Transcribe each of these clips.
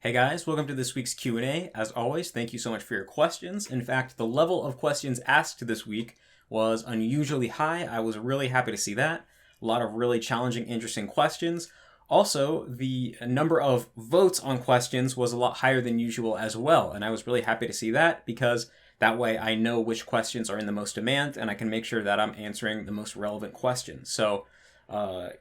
Hey guys, welcome to this week's Q&A. As always, thank you so much for your questions. In fact, the level of questions asked this week was unusually high. I was really happy to see that. A lot of really challenging, interesting questions. Also, the number of votes on questions was a lot higher than usual as well, and I was really happy to see that because that way I know which questions are in the most demand and I can make sure that I'm answering the most relevant questions. So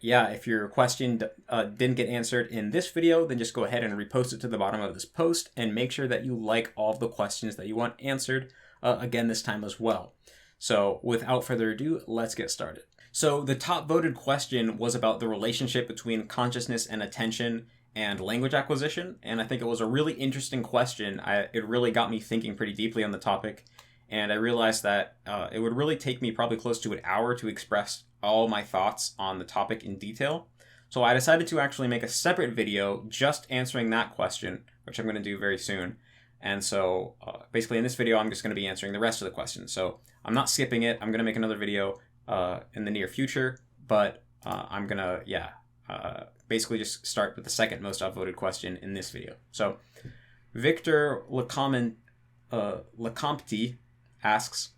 if your question didn't get answered in this video, then just go ahead and repost it to the bottom of this post and make sure that you like all of the questions that you want answered again this time as well. So without further ado, let's get started. So the top voted question was about the relationship between consciousness and attention and language acquisition. And I think it was a really interesting question. It really got me thinking pretty deeply on the topic. And I realized that it would really take me probably close to an hour to express all my thoughts on the topic in detail. So I decided to actually make a separate video just answering that question, which I'm going to do very soon. And so basically in this video, I'm just going to be answering the rest of the questions. So I'm not skipping it. I'm going to make another video in the near future, but I'm going to, basically just start with the second most upvoted question in this video. So Victor Lecompte asks,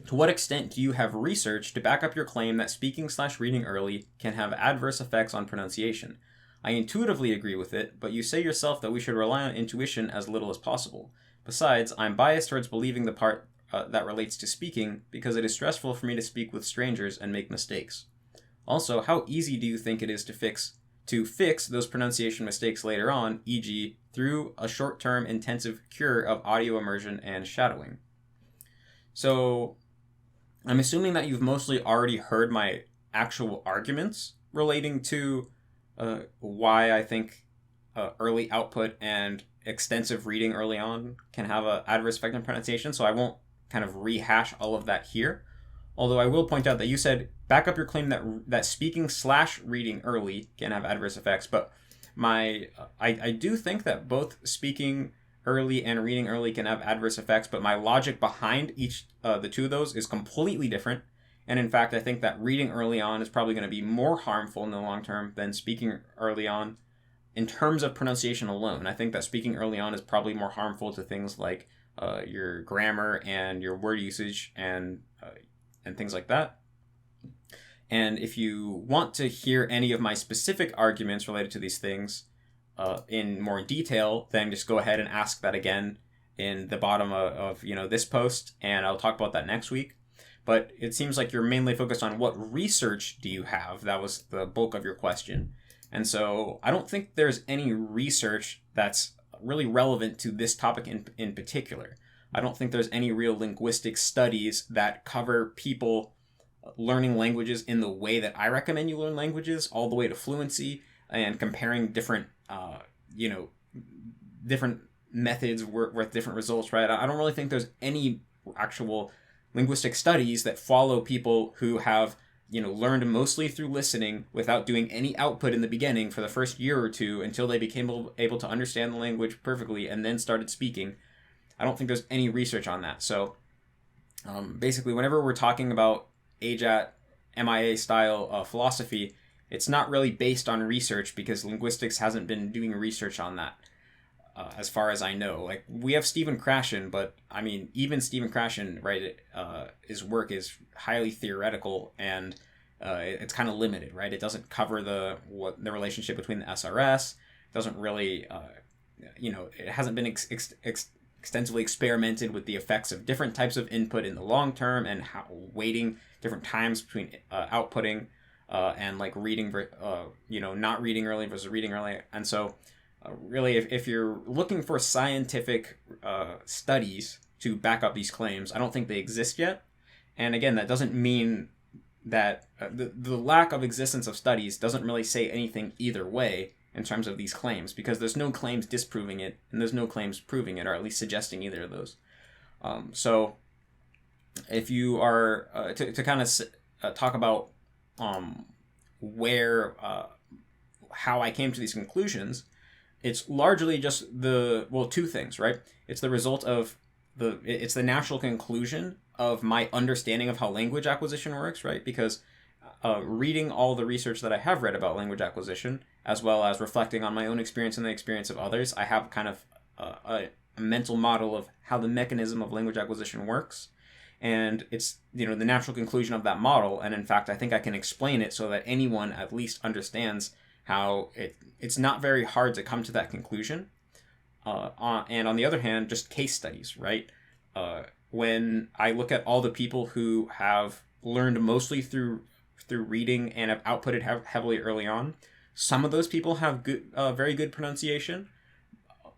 to what extent do you have research to back up your claim that speaking/reading early can have adverse effects on pronunciation? I intuitively agree with it, but you say yourself that we should rely on intuition as little as possible. Besides, I'm biased towards believing the part that relates to speaking because it is stressful for me to speak with strangers and make mistakes. Also, how easy do you think it is to fix those pronunciation mistakes later on, e.g., through a short-term intensive cure of audio immersion and shadowing? So I'm assuming that you've mostly already heard my actual arguments relating to why I think early output and extensive reading early on can have an adverse effect on pronunciation, so I won't kind of rehash all of that here. Although I will point out that you said back up your claim that speaking/reading early can have adverse effects, but I do think that both speaking early and reading early can have adverse effects, but my logic behind each the two of those is completely different. And in fact, I think that reading early on is probably going to be more harmful in the long term than speaking early on in terms of pronunciation alone. I think that speaking early on is probably more harmful to things like your grammar and your word usage and things like that. And if you want to hear any of my specific arguments related to these things in more detail, then just go ahead and ask that again in the bottom of this post, and I'll talk about that next week. But it seems like you're mainly focused on what research do you have. That was the bulk of your question. And so I don't think there's any research that's really relevant to this topic in particular. I don't think there's any real linguistic studies that cover people learning languages in the way that I recommend you learn languages, all the way to fluency, and comparing different different methods with different results, right? I don't really think there's any actual linguistic studies that follow people who have, learned mostly through listening without doing any output in the beginning for the first year or two until they became able to understand the language perfectly and then started speaking. I don't think there's any research on that. So basically, whenever we're talking about AJATT, MIA style philosophy, it's not really based on research because linguistics hasn't been doing research on that, as far as I know. Like, we have Stephen Krashen, but I mean, even Stephen Krashen, right? His work is highly theoretical and it's kind of limited, right? It doesn't cover the relationship between the SRS. It doesn't really, it hasn't been extensively experimented with the effects of different types of input in the long term and how waiting different times between outputting and like reading, not reading early versus reading early. And so really, if you're looking for scientific studies to back up these claims, I don't think they exist yet. And again, that doesn't mean that the lack of existence of studies doesn't really say anything either way in terms of these claims, because there's no claims disproving it and there's no claims proving it, or at least suggesting either of those. So if you are to kind of talk about how I came to these conclusions, it's largely just two things, right? It's the result of it's the natural conclusion of my understanding of how language acquisition works, right? Because reading all the research that I have read about language acquisition, as well as reflecting on my own experience and the experience of others, I have kind of a mental model of how the mechanism of language acquisition works. And it's, the natural conclusion of that model. And in fact, I think I can explain it so that anyone at least understands how it's not very hard to come to that conclusion. And on the other hand, just case studies, right? When I look at all the people who have learned mostly through reading and have outputted heavily early on, some of those people have very good pronunciation.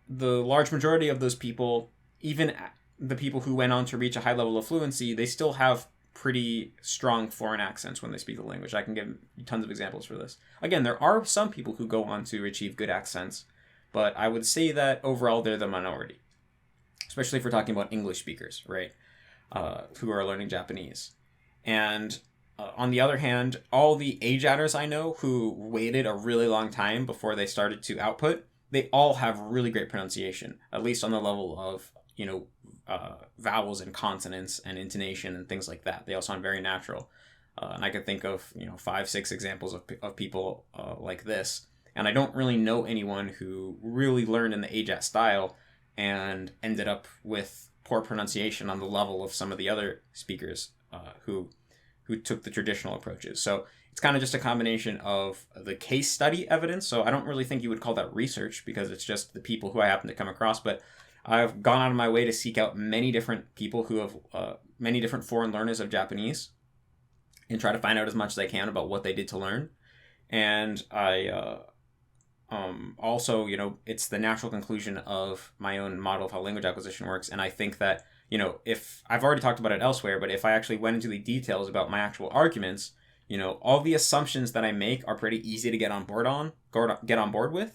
The large majority of those people, even the people who went on to reach a high level of fluency, they still have pretty strong foreign accents when they speak the language. I can give tons of examples for this. Again, there are some people who go on to achieve good accents, but I would say that overall they're the minority, especially if we're talking about English speakers, right, who are learning Japanese. And on the other hand, all the AJATTers I know who waited a really long time before they started to output, they all have really great pronunciation, at least on the level of, vowels and consonants and intonation and things like that. They all sound very natural. And I could think of, 5-6 examples of people like this. And I don't really know anyone who really learned in the AJATT style and ended up with poor pronunciation on the level of some of the other speakers who took the traditional approaches. So it's kind of just a combination of the case study evidence. So I don't really think you would call that research because it's just the people who I happen to come across. But I've gone out of my way to seek out many different people who have many different foreign learners of Japanese and try to find out as much as I can about what they did to learn. And I also, it's the natural conclusion of my own model of how language acquisition works. And I think that, if I've already talked about it elsewhere, but if I actually went into the details about my actual arguments, all the assumptions that I make are pretty easy to get on board with.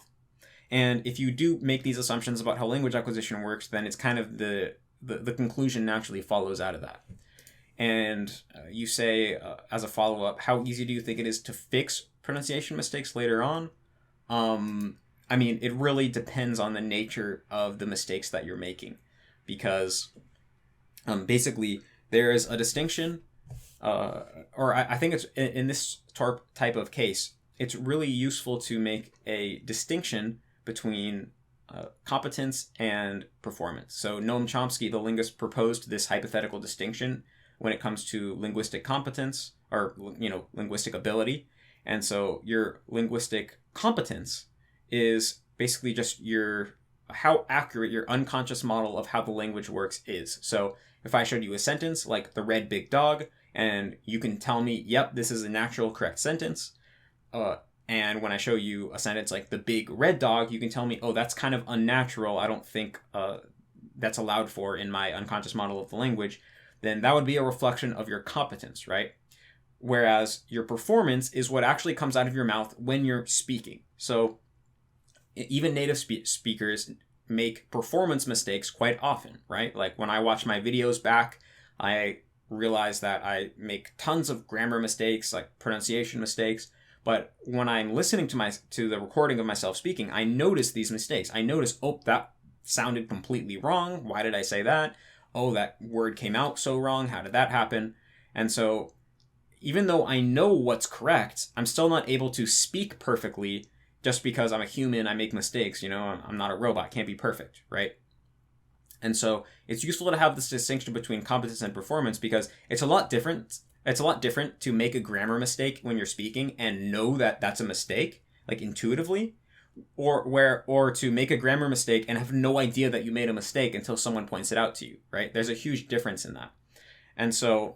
And if you do make these assumptions about how language acquisition works, then it's kind of the conclusion naturally follows out of that. And you say, as a follow-up, how easy do you think it is to fix pronunciation mistakes later on? It really depends on the nature of the mistakes that you're making. Because basically, there is a distinction, I think it's in this type of case, it's really useful to make a distinction between competence and performance. So Noam Chomsky, the linguist, proposed this hypothetical distinction when it comes to linguistic competence or, linguistic ability. And so your linguistic competence is basically just how accurate your unconscious model of how the language works is. So if I showed you a sentence like the red big dog, and you can tell me, yep, this is a natural, correct sentence. And when I show you a sentence like the big red dog, you can tell me, oh, that's kind of unnatural. I don't think that's allowed for in my unconscious model of the language. Then that would be a reflection of your competence, right? Whereas your performance is what actually comes out of your mouth when you're speaking. So even native speakers make performance mistakes quite often, right? Like when I watch my videos back, I realize that I make tons of grammar mistakes, like pronunciation mistakes. But when I'm listening to the recording of myself speaking, I notice these mistakes. I notice, oh, that sounded completely wrong. Why did I say that? Oh, that word came out so wrong. How did that happen? And so even though I know what's correct, I'm still not able to speak perfectly just because I'm a human. I make mistakes. I'm not a robot. Can't be perfect, right? And so it's useful to have this distinction between competence and performance because it's a lot different. It's a lot different to make a grammar mistake when you're speaking and know that that's a mistake, like intuitively, or to make a grammar mistake and have no idea that you made a mistake until someone points it out to you, right? There's a huge difference in that. And so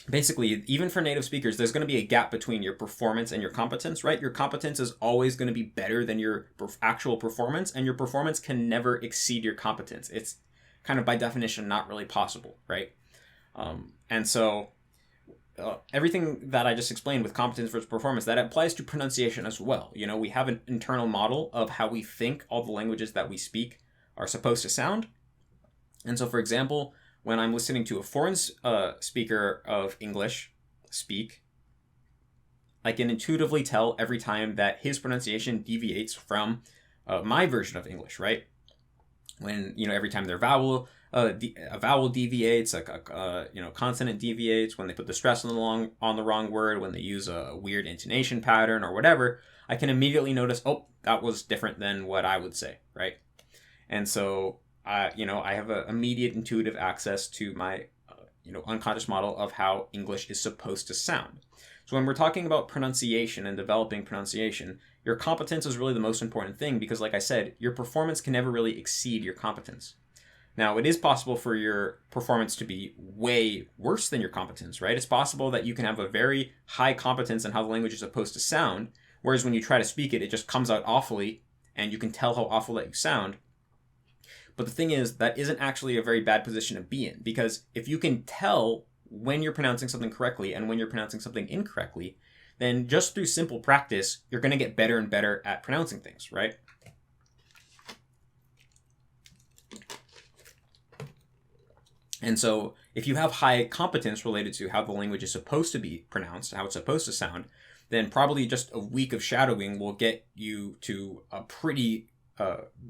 basically, even for native speakers, there's going to be a gap between your performance and your competence, right? Your competence is always going to be better than your actual performance, and your performance can never exceed your competence. It's kind of by definition not really possible, right? And so everything that I just explained with competence versus performance, that applies to pronunciation as well. We have an internal model of how we think all the languages that we speak are supposed to sound. And so, for example, when I'm listening to a foreign speaker of English speak, I can intuitively tell every time that his pronunciation deviates from my version of English, right? When, every time their vowel a vowel deviates, a consonant deviates, when they put the stress on the wrong word, when they use a weird intonation pattern or whatever, I can immediately notice, oh, that was different than what I would say, right? And so, I have an immediate intuitive access to my, unconscious model of how English is supposed to sound. So when we're talking about pronunciation and developing pronunciation, your competence is really the most important thing because, like I said, your performance can never really exceed your competence. Now, it is possible for your performance to be way worse than your competence, right? It's possible that you can have a very high competence in how the language is supposed to sound, whereas when you try to speak it, it just comes out awfully, and you can tell how awful that you sound. But the thing is, that isn't actually a very bad position to be in, because if you can tell when you're pronouncing something correctly and when you're pronouncing something incorrectly, then just through simple practice, you're going to get better and better at pronouncing things, right? And so if you have high competence related to how the language is supposed to be pronounced, how it's supposed to sound, then probably just a week of shadowing will get you to a pretty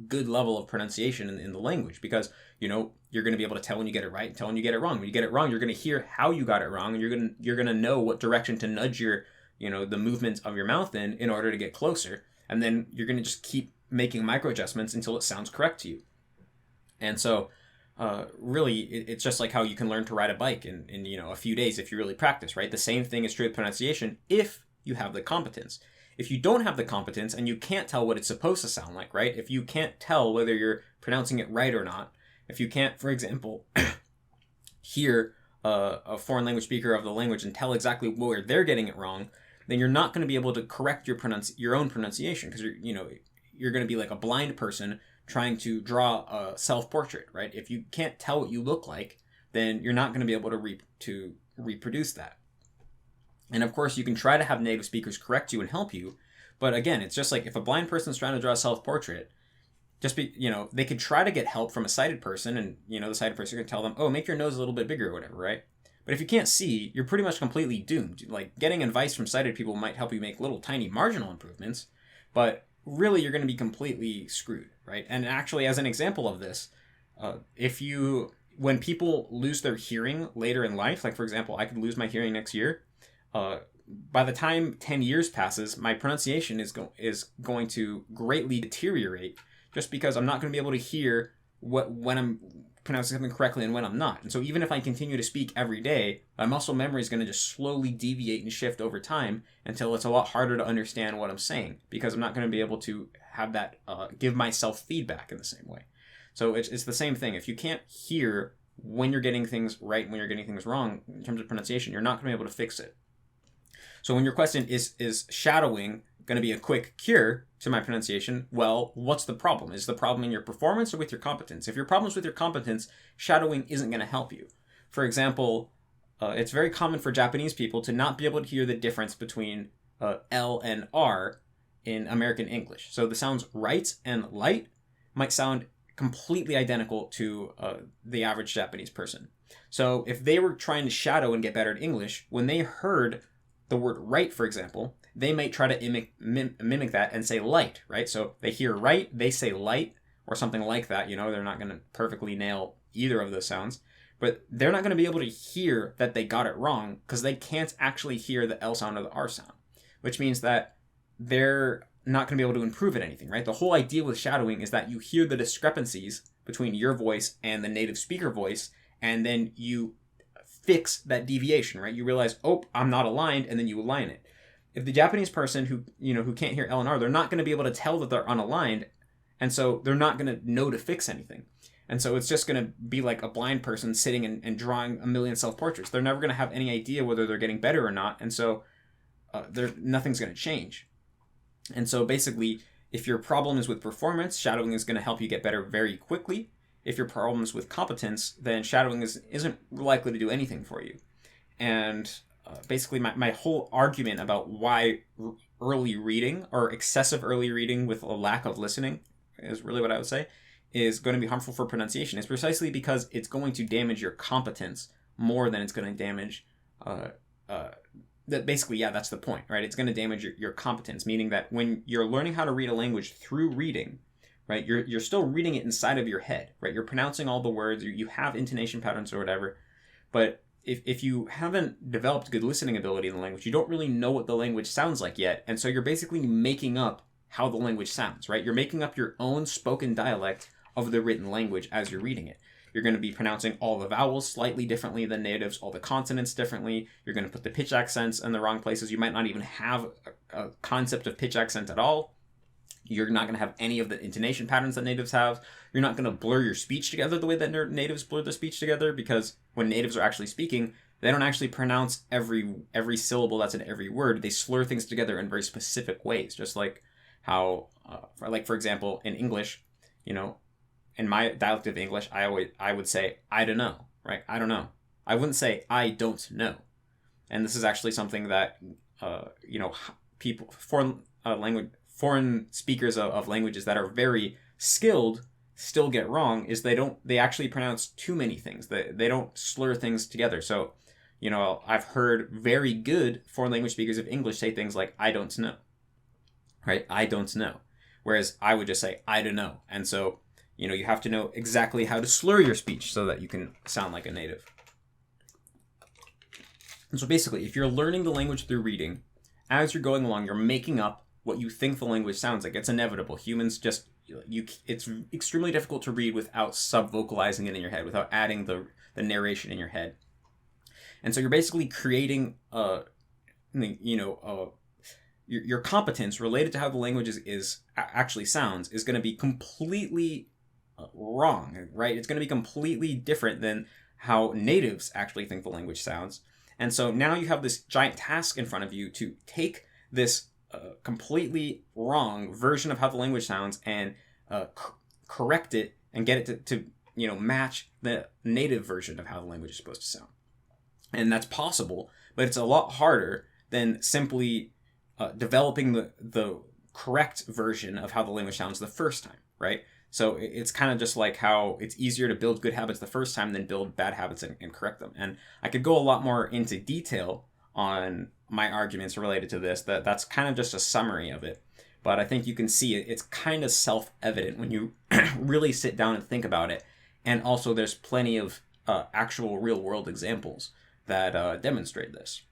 good level of pronunciation in the language, because you're going to be able to tell when you get it right and tell when you get it wrong. When you get it wrong, you're going to hear how you got it wrong, and you're going to know what direction to nudge your the movements of your mouth in order to get closer, and then you're going to just keep making micro adjustments until it sounds correct to you. And so really it's just like how you can learn to ride a bike in a few days if you really practice, right? The same thing is true with pronunciation if you have the competence. If you don't have the competence and you can't tell what it's supposed to sound like, right? If you can't tell whether you're pronouncing it right or not, if you can't, for example, hear a foreign language speaker of the language and tell exactly where they're getting it wrong, then you're not going to be able to correct your own pronunciation, because you're going to be like a blind person trying to draw a self-portrait, right? If you can't tell what you look like, then you're not going to be able to reproduce that. And of course, you can try to have native speakers correct you and help you, but again, it's just like if a blind person's trying to draw a self-portrait, they could try to get help from a sighted person, and the sighted person can tell them, oh, make your nose a little bit bigger or whatever, right? But if you can't see, you're pretty much completely doomed. Like, getting advice from sighted people might help you make little tiny marginal improvements, but really you're going to be completely screwed, right? And actually, as an example of this, when people lose their hearing later in life, like for example, I could lose my hearing next year, by the time 10 years passes, my pronunciation is going to greatly deteriorate, just because I'm not going to be able to hear when I'm pronouncing something correctly and when I'm not. And so even if I continue to speak every day, my muscle memory is going to just slowly deviate and shift over time until it's a lot harder to understand what I'm saying, because I'm not going to be able to have that give myself feedback in the same way. So it's the same thing. If you can't hear when you're getting things right and when you're getting things wrong in terms of pronunciation, you're not going to be able to fix it. So when your question is shadowing going to be a quick cure to my pronunciation, well, what's the problem? Is the problem in your performance or with your competence? If your problem's with your competence, shadowing isn't going to help you. For example, it's very common for Japanese people to not be able to hear the difference between L and R in American English. So the sounds right and light might sound completely identical to the average Japanese person. So if they were trying to shadow and get better at English, when they heard the word right, for example, they might try to mimic that and say light, right? So they hear right, they say light, or something like that. They're not going to perfectly nail either of those sounds, but they're not going to be able to hear that they got it wrong because they can't actually hear the L sound or the R sound, which means that they're not going to be able to improve at anything, right? The whole idea with shadowing is that you hear the discrepancies between your voice and the native speaker voice, and then you fix that deviation, right? You realize, oh, I'm not aligned, and then you align it. If the Japanese person who can't hear L and R, they're not going to be able to tell that they're unaligned, and so they're not going to know to fix anything. And so it's just going to be like a blind person sitting and drawing a million self-portraits. They're never going to have any idea whether they're getting better or not, and so nothing's going to change. And so basically, if your problem is with performance, shadowing is going to help you get better very quickly. If your problem is with competence, then shadowing isn't likely to do anything for you. And basically, my whole argument about why early reading, or excessive early reading with a lack of listening, is really what I would say, is going to be harmful for pronunciation. It's precisely because it's going to damage your competence more than it's going to damage that's the point, right? It's going to damage your competence, meaning that when you're learning how to read a language through reading, right, you're still reading it inside of your head, right? You're pronouncing all the words, you have intonation patterns or whatever, but if you haven't developed good listening ability in the language, you don't really know what the language sounds like yet. And so you're basically making up how the language sounds, right? You're making up your own spoken dialect of the written language as you're reading it. You're going to be pronouncing all the vowels slightly differently than natives, all the consonants differently. You're going to put the pitch accents in the wrong places. You might not even have a concept of pitch accent at all. You're not going to have any of the intonation patterns that natives have. You're not going to blur your speech together the way that natives blur their speech together, because when natives are actually speaking, they don't actually pronounce every syllable that's in every word. They slur things together in very specific ways, just like how, for example, in English, in my dialect of English, I would say, I don't know, right? I don't know. I wouldn't say, I don't know. And this is actually something that, people, foreign speakers of languages that are very skilled still get wrong, is they actually pronounce too many things. They don't slur things together. So, I've heard very good foreign language speakers of English say things like, I don't know, right? I don't know. Whereas I would just say, I don't know. And so, you have to know exactly how to slur your speech so that you can sound like a native. And so basically, if you're learning the language through reading, as you're going along, you're making up what you think the language sounds like. It's inevitable. Humans just, it's extremely difficult to read without sub-vocalizing it in your head, without adding the narration in your head. And so you're basically creating, your competence related to how the language actually sounds is going to be completely wrong, right? It's going to be completely different than how natives actually think the language sounds. And so now you have this giant task in front of you to take this completely wrong version of how the language sounds and correct it and get it to match the native version of how the language is supposed to sound. And that's possible, but it's a lot harder than simply developing the correct version of how the language sounds the first time, right? So it's kind of just like how it's easier to build good habits the first time than build bad habits and correct them. And I could go a lot more into detail on my arguments related to this. That's kind of just a summary of it. But I think you can see it's kind of self-evident when you really sit down and think about it. And also there's plenty of actual real-world examples that demonstrate this.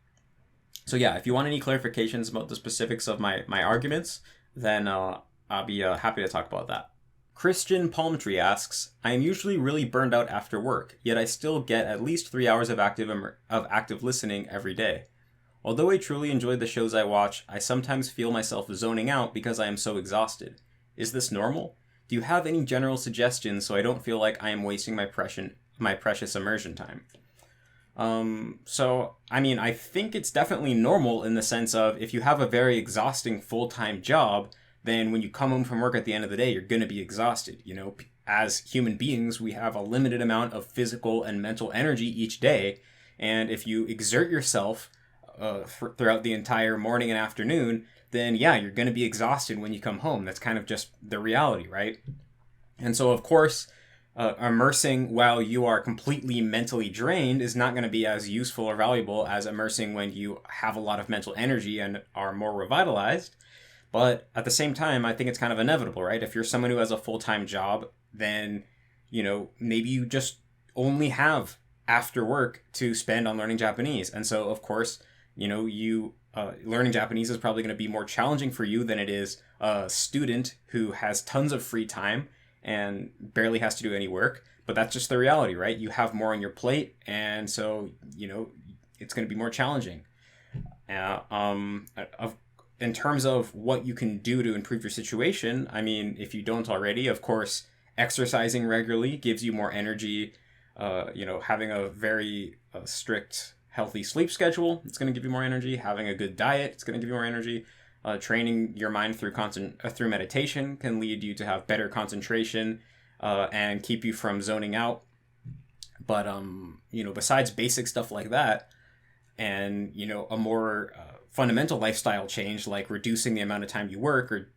So yeah, if you want any clarifications about the specifics of my arguments, then I'll be happy to talk about that. Christian Palmtree asks, I am usually really burned out after work, yet I still get at least 3 hours of active listening every day. Although I truly enjoy the shows I watch, I sometimes feel myself zoning out because I am so exhausted. Is this normal? Do you have any general suggestions so I don't feel like I am wasting my precious immersion time? I think it's definitely normal in the sense of if you have a very exhausting full-time job, then when you come home from work at the end of the day, you're going to be exhausted. As human beings, we have a limited amount of physical and mental energy each day. And if you exert yourself throughout the entire morning and afternoon, then yeah, you're going to be exhausted when you come home. That's kind of just the reality, right? And so, of course, immersing while you are completely mentally drained is not going to be as useful or valuable as immersing when you have a lot of mental energy and are more revitalized. But at the same time, I think it's kind of inevitable, right? If you're someone who has a full-time job, then, maybe you just only have after work to spend on learning Japanese. And so, of course, learning Japanese is probably going to be more challenging for you than it is a student who has tons of free time and barely has to do any work. But that's just the reality, right? You have more on your plate, and so, it's going to be more challenging. In terms of what you can do to improve your situation, if you don't already, of course, exercising regularly gives you more energy. Having a very strict, healthy sleep schedule, it's going to give you more energy. Having a good diet, it's going to give you more energy. Training your mind through meditation can lead you to have better concentration and keep you from zoning out. But, besides basic stuff like that, and, a more fundamental lifestyle change, like reducing the amount of time you work or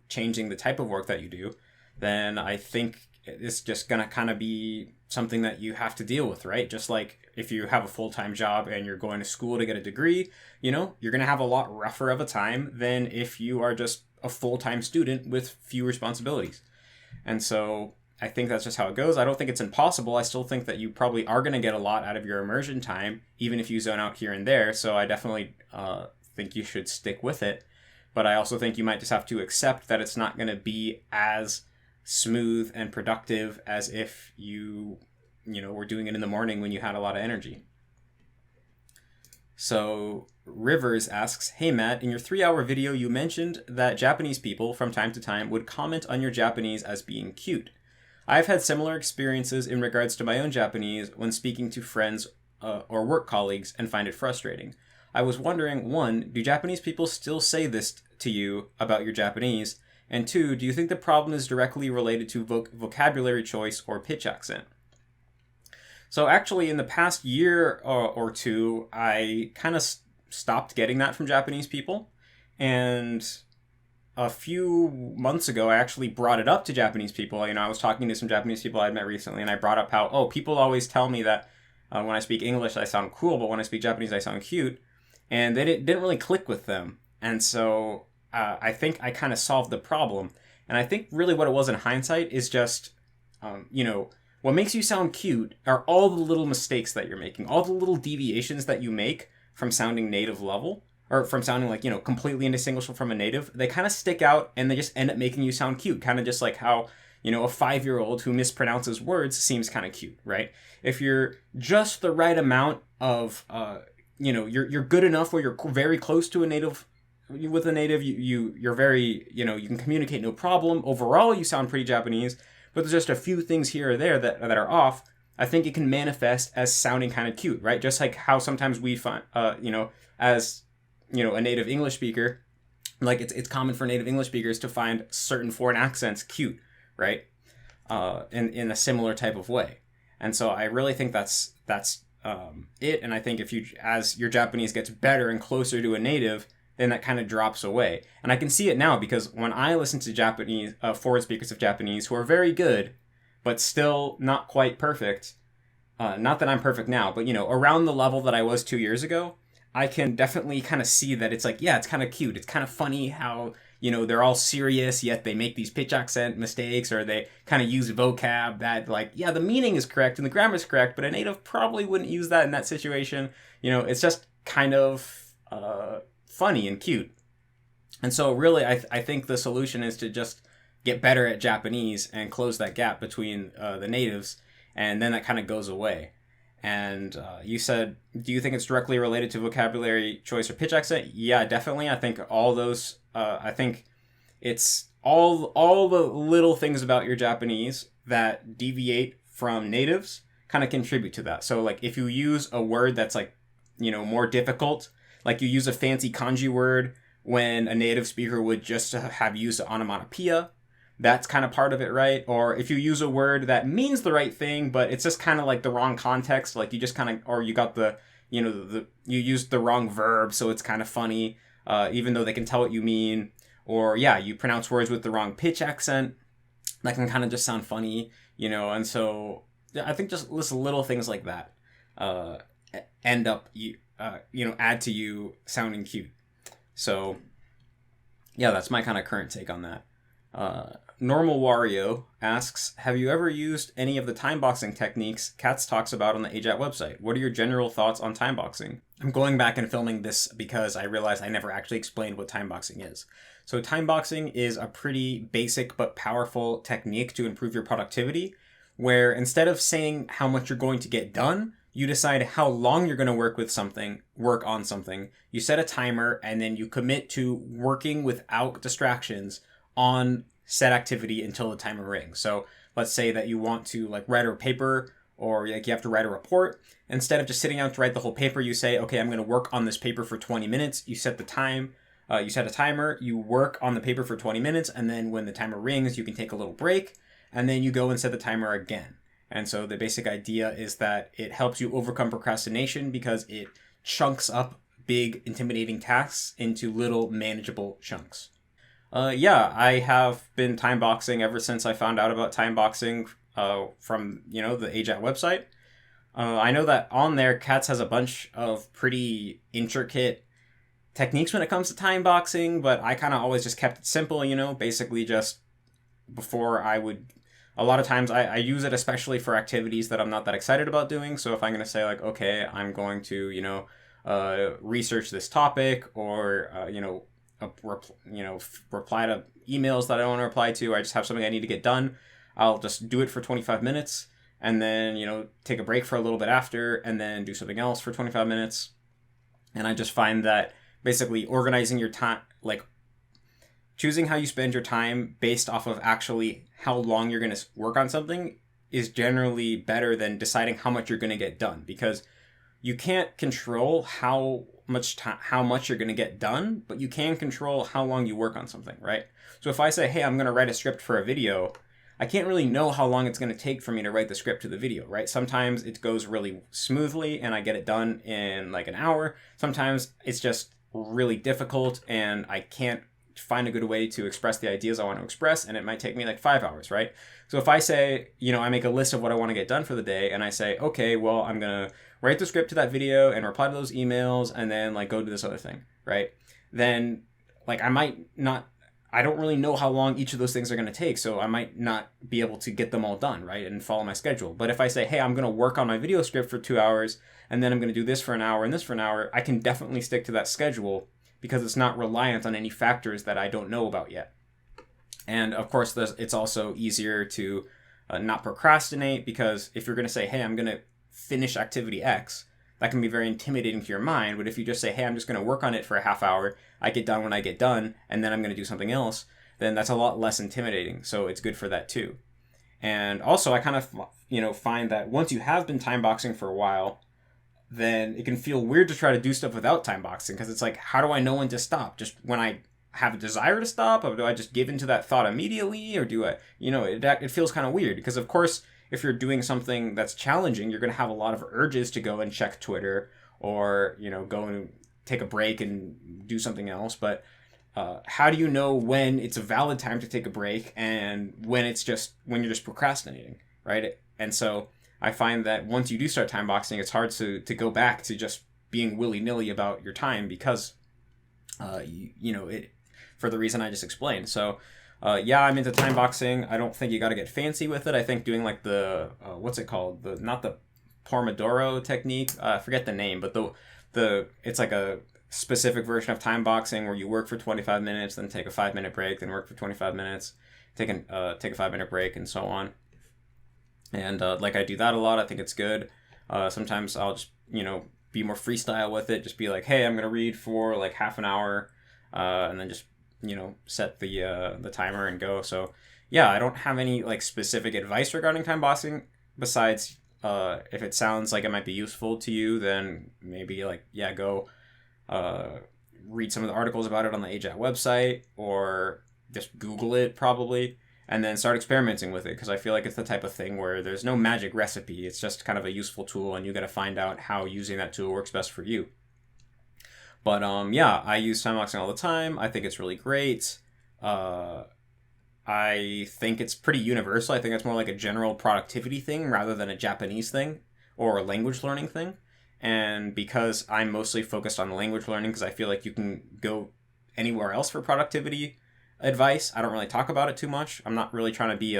changing the type of work that you do, then I think it's just going to kind of be something that you have to deal with, right? Just like if you have a full-time job and you're going to school to get a degree, you're going to have a lot rougher of a time than if you are just a full-time student with few responsibilities. And so I think that's just how it goes. I don't think it's impossible. I still think that you probably are going to get a lot out of your immersion time, even if you zone out here and there. So I definitely think you should stick with it. But I also think you might just have to accept that it's not going to be as smooth and productive as if you were doing it in the morning when you had a lot of energy. So Rivers asks, hey Matt, in your 3-hour video you mentioned that Japanese people from time to time would comment on your Japanese as being cute. I've had similar experiences in regards to my own Japanese when speaking to friends or work colleagues and find it frustrating. I was wondering, 1, do Japanese people still say this to you about your Japanese? And 2, do you think the problem is directly related to vocabulary choice or pitch accent? So actually, in the past year or two, I kind of stopped getting that from Japanese people. And a few months ago, I actually brought it up to Japanese people. I was talking to some Japanese people I'd met recently, and I brought up how, people always tell me that when I speak English, I sound cool, but when I speak Japanese, I sound cute. And they didn't really click with them. And so I think I kind of solved the problem. And I think really what it was in hindsight is just, what makes you sound cute are all the little mistakes that you're making, all the little deviations that you make from sounding native level, or from sounding like, completely indistinguishable from a native. They kind of stick out and they just end up making you sound cute. Kind of just like how, a 5-year-old who mispronounces words seems kind of cute, right? If you're just the right amount of, you're good enough where you're very close to a native. With a native, you're very, you can communicate no problem. Overall, you sound pretty Japanese. But there's just a few things here or there that are off. I think it can manifest as sounding kind of cute, right? Just like how sometimes we find, as, a native English speaker, like it's common for native English speakers to find certain foreign accents cute, right? In a similar type of way. And so I really think that's it. And I think as your Japanese gets better and closer to a native, then that kind of drops away. And I can see it now because when I listen to Japanese, foreign speakers of Japanese who are very good, but still not quite perfect, not that I'm perfect now, but, around the level that I was 2 years ago, I can definitely kind of see that it's like, yeah, it's kind of cute. It's kind of funny how, they're all serious, yet they make these pitch accent mistakes, or they kind of use vocab that, like, yeah, the meaning is correct and the grammar is correct, but a native probably wouldn't use that in that situation. It's just kind of funny and cute. And so really, I think the solution is to just get better at Japanese and close that gap between the natives, and then that kind of goes away. And you said, do you think it's directly related to vocabulary choice or pitch accent? Yeah, definitely. I think all those, I think it's all the little things about your Japanese that deviate from natives kind of contribute to that. So like if you use a word that's like, more difficult, like you use a fancy kanji word when a native speaker would just have used an onomatopoeia, that's kind of part of it, right? Or if you use a word that means the right thing, but it's just kind of like the wrong context, like you just kind of, or you got you used the wrong verb, so it's kind of funny, even though they can tell what you mean. Or yeah, you pronounce words with the wrong pitch accent, that can kind of just sound funny, and so I think just little things like that end up, add to you sounding cute. So yeah, that's my kind of current take on that. Normal Wario asks, have you ever used any of the timeboxing techniques Katz talks about on the AJATT website? What are your general thoughts on timeboxing? I'm going back and filming this because I realized I never actually explained what timeboxing is. So timeboxing is a pretty basic but powerful technique to improve your productivity, where instead of saying how much you're going to get done, you decide how long you're going to work on something. You set a timer, and then you commit to working without distractions on said activity until the timer rings. So let's say that you want to like write a paper, or like you have to write a report. Instead of just sitting down to write the whole paper, you say, okay, I'm going to work on this paper for 20 minutes. You set the time, you set a timer, you work on the paper for 20 minutes, and then when the timer rings, you can take a little break, and then you go and set the timer again. And so the basic idea is that it helps you overcome procrastination because it chunks up big, intimidating tasks into little, manageable chunks. Yeah, I have been timeboxing ever since I found out about timeboxing from, the AJATT website. I know that on there, Katz has a bunch of pretty intricate techniques when it comes to timeboxing, but I kind of always just kept it simple, basically just before I would a lot of times I use it especially for activities that I'm not that excited about doing. So if I'm going to say like, okay, I'm going to, research this topic, or, reply to emails that I don't want to reply to, or I just have something I need to get done, I'll just do it for 25 minutes and then, take a break for a little bit after, and then do something else for 25 minutes. And I just find that basically organizing your time, like choosing how you spend your time based off of actually how long you're going to work on something, is generally better than deciding how much you're going to get done, because you can't control how much you're going to get done, but you can control how long you work on something, right? So if I say, hey, I'm going to write a script for a video, I can't really know how long it's going to take for me to write the script to the video, right? Sometimes it goes really smoothly and I get it done in like an hour. Sometimes it's just really difficult and I can't find a good way to express the ideas I want to express, and it might take me like 5 hours, right? So if I say, I make a list of what I want to get done for the day, and I say, okay, well, I'm going to write the script to that video and reply to those emails and then like go do this other thing, right? Then like I don't really know how long each of those things are going to take, so I might not be able to get them all done, right, and follow my schedule. But if I say, hey, I'm going to work on my video script for 2 hours, and then I'm going to do this for an hour and this for an hour, I can definitely stick to that schedule because it's not reliant on any factors that I don't know about yet. And of course, it's also easier to not procrastinate, because if you're going to say, hey, I'm going to finish activity X, that can be very intimidating to your mind. But if you just say, hey, I'm just going to work on it for a half hour, I get done when I get done, and then I'm going to do something else, then that's a lot less intimidating. So it's good for that too. And also, I kind of, find that once you have been time boxing for a while, then it can feel weird to try to do stuff without time boxing, because it's like, how do I know when to stop? Just when I have a desire to stop, or do I just give into that thought immediately, or do I, it feels kind of weird, because of course, if you're doing something that's challenging, you're going to have a lot of urges to go and check Twitter, or, go and take a break and do something else. But how do you know when it's a valid time to take a break and when you're just procrastinating, right? And so I find that once you do start time boxing, it's hard to go back to just being willy-nilly about your time, because, for the reason I just explained. So, I'm into time boxing. I don't think you got to get fancy with it. I think doing like the, what's it called? Not the Pomodoro technique. I forget the name, but it's like a specific version of time boxing where you work for 25 minutes, then take a 5-minute break, then work for 25 minutes, take a 5-minute break, and so on. And I do that a lot. I think it's good. Sometimes I'll just, be more freestyle with it. Just be like, hey, I'm going to read for like half an hour, and then just, set the timer and go. So I don't have any like specific advice regarding time boxing besides, if it sounds like it might be useful to you, then maybe go read some of the articles about it on the AJATT website, or just Google it probably, and then start experimenting with it, because I feel like it's the type of thing where there's no magic recipe. It's just kind of a useful tool, and you got to find out how using that tool works best for you. But I use time boxing all the time. I think it's really great. I think it's pretty universal. I think it's more like a general productivity thing rather than a Japanese thing or a language learning thing. And because I'm mostly focused on language learning, because I feel like you can go anywhere else for productivity advice, I don't really talk about it too much. I'm not really trying to be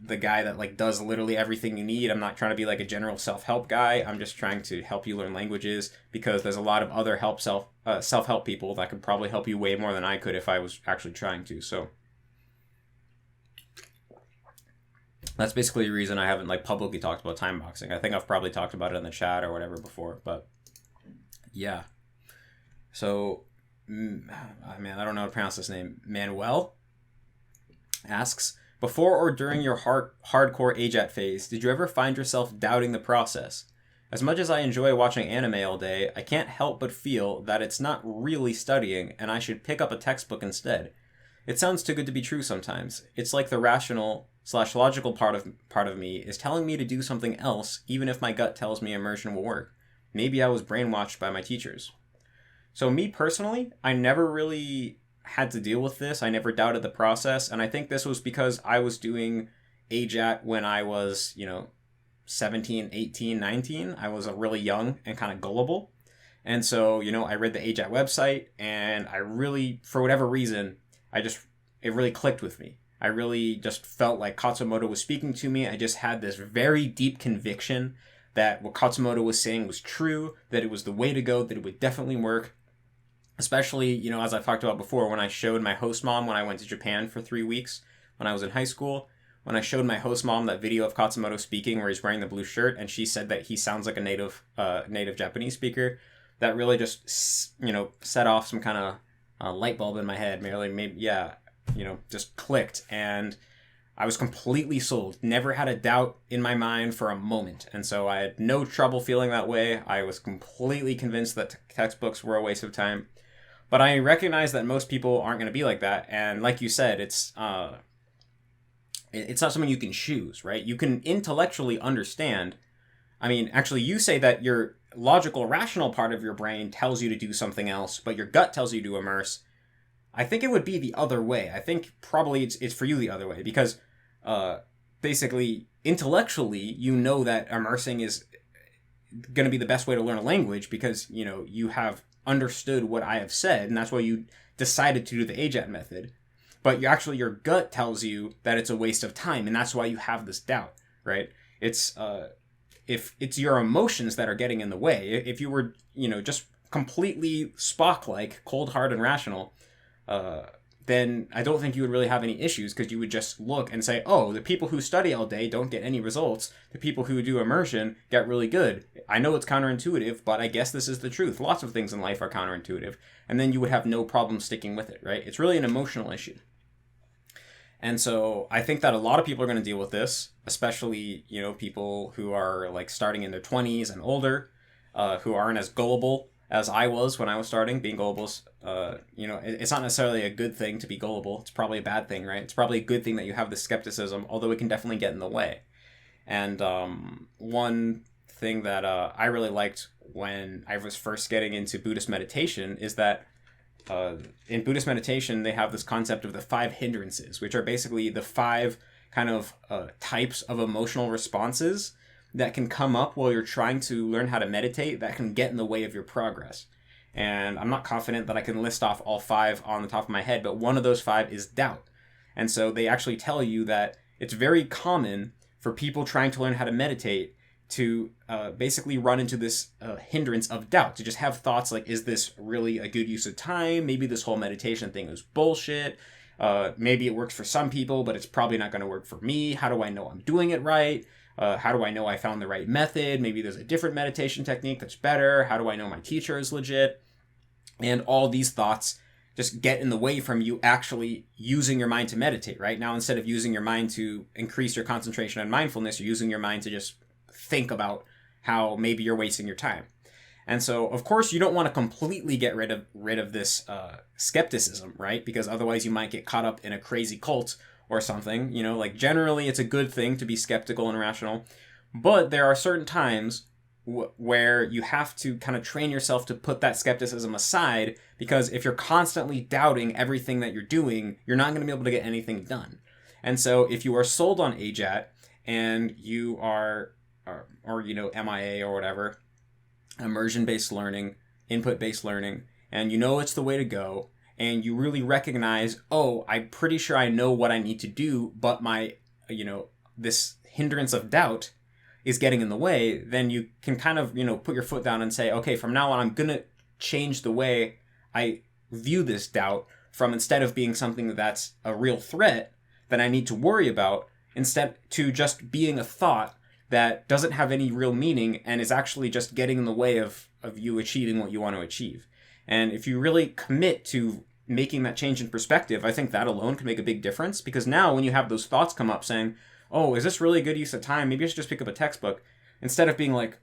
the guy that does literally everything you need. I'm not trying to be like a general self-help guy. I'm just trying to help you learn languages, because there's a lot of other self-help people that could probably help you way more than I could if I was actually trying to. So that's basically the reason I haven't publicly talked about time boxing. I think I've probably talked about it in the chat or whatever before, but yeah. So, I don't know how to pronounce this name. Manuel asks, before or during your hardcore AJATT phase, did you ever find yourself doubting the process? As much as I enjoy watching anime all day, I can't help but feel that it's not really studying and I should pick up a textbook instead. It sounds too good to be true sometimes. It's like the rational/logical part of me is telling me to do something else, even if my gut tells me immersion will work. Maybe I was brainwashed by my teachers. So me personally, I never really had to deal with this. I never doubted the process, and I think this was because I was doing AJATT when I was, 17, 18, 19. I was really young and kind of gullible. And so, I read the AJATT website, and I really, for whatever reason, it really clicked with me. I really just felt like Katsumoto was speaking to me. I just had this very deep conviction that what Katsumoto was saying was true, that it was the way to go, that it would definitely work. Especially, you know, as I've talked about before, when I showed my host mom when I went to Japan for 3 weeks when I was in high school, when I showed my host mom that video of Katsumoto speaking where he's wearing the blue shirt, and she said that he sounds like a native Japanese speaker, that really just, you know, set off some kind of light bulb in my head. Just clicked, and I was completely sold. Never had a doubt in my mind for a moment, and so I had no trouble feeling that way. I was completely convinced that textbooks were a waste of time. But I recognize that most people aren't going to be like that, and like you said, it's not something you can choose, right? You can intellectually understand. I mean, actually, you say that your logical, rational part of your brain tells you to do something else, but your gut tells you to immerse. I think it would be the other way. I think probably it's for you the other way, because basically, intellectually, you know that immersing is going to be the best way to learn a language because, you know, you have understood what I have said, and that's why you decided to do the AJATT method. But your gut tells you that it's a waste of time, and that's why you have this doubt, right? It's if it's your emotions that are getting in the way. If you were, you know, just completely Spock-like, cold, hard, and rational, then I don't think you would really have any issues, because you would just look and say, oh, the people who study all day don't get any results. The people who do immersion get really good. I know it's counterintuitive, but I guess this is the truth. Lots of things in life are counterintuitive. And then you would have no problem sticking with it, right? It's really an emotional issue. And so I think that a lot of people are going to deal with this, especially, you know, people who are like starting in their 20s and older, who aren't as gullible as I was when I was starting. Being gullible is, it's not necessarily a good thing to be gullible. It's probably a bad thing, right? It's probably a good thing that you have this skepticism, although it can definitely get in the way. And one thing that I really liked when I was first getting into Buddhist meditation is that in Buddhist meditation, they have this concept of the 5 hindrances, which are basically the 5 kind of types of emotional responses that can come up while you're trying to learn how to meditate that can get in the way of your progress. And I'm not confident that I can list off all 5 on the top of my head, but one of those 5 is doubt. And so they actually tell you that it's very common for people trying to learn how to meditate to basically run into this hindrance of doubt, to just have thoughts like, is this really a good use of time? Maybe this whole meditation thing is bullshit. Maybe it works for some people, but it's probably not going to work for me. How do I know I'm doing it right? How do I know I found the right method? Maybe there's a different meditation technique that's better. How do I know my teacher is legit? And all these thoughts just get in the way from you actually using your mind to meditate, right? Now, instead of using your mind to increase your concentration and mindfulness, you're using your mind to just think about how maybe you're wasting your time. And so, of course, you don't want to completely get rid of this skepticism, right? Because otherwise you might get caught up in a crazy cult or something. You know, like generally it's a good thing to be skeptical and rational, but there are certain times where you have to kind of train yourself to put that skepticism aside, because if you're constantly doubting everything that you're doing, you're not going to be able to get anything done. And so if you are sold on AJATT and you are, or MIA or whatever, immersion-based learning, input-based learning, and you know it's the way to go, and you really recognize, oh, I'm pretty sure I know what I need to do, but my, this hindrance of doubt is getting in the way, then you can kind of, put your foot down and say, okay, from now on, I'm going to change the way I view this doubt from, instead of being something that's a real threat that I need to worry about, instead to just being a thought that doesn't have any real meaning and is actually just getting in the way of you achieving what you want to achieve. And if you really commit to making that change in perspective, I think that alone can make a big difference, because now when you have those thoughts come up saying, oh, is this really a good use of time? Maybe I should just pick up a textbook. Instead of being like,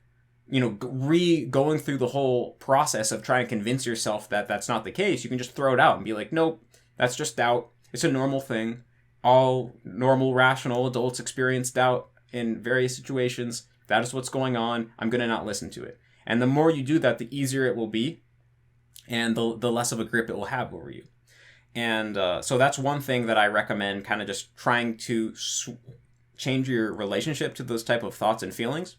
going through the whole process of trying to convince yourself that that's not the case, you can just throw it out and be like, nope, that's just doubt. It's a normal thing. All normal, rational adults experience doubt in various situations. That is what's going on. I'm going to not listen to it. And the more you do that, the easier it will be, and the less of a grip it will have over you. And so that's one thing that I recommend, kind of just trying to change your relationship to those type of thoughts and feelings.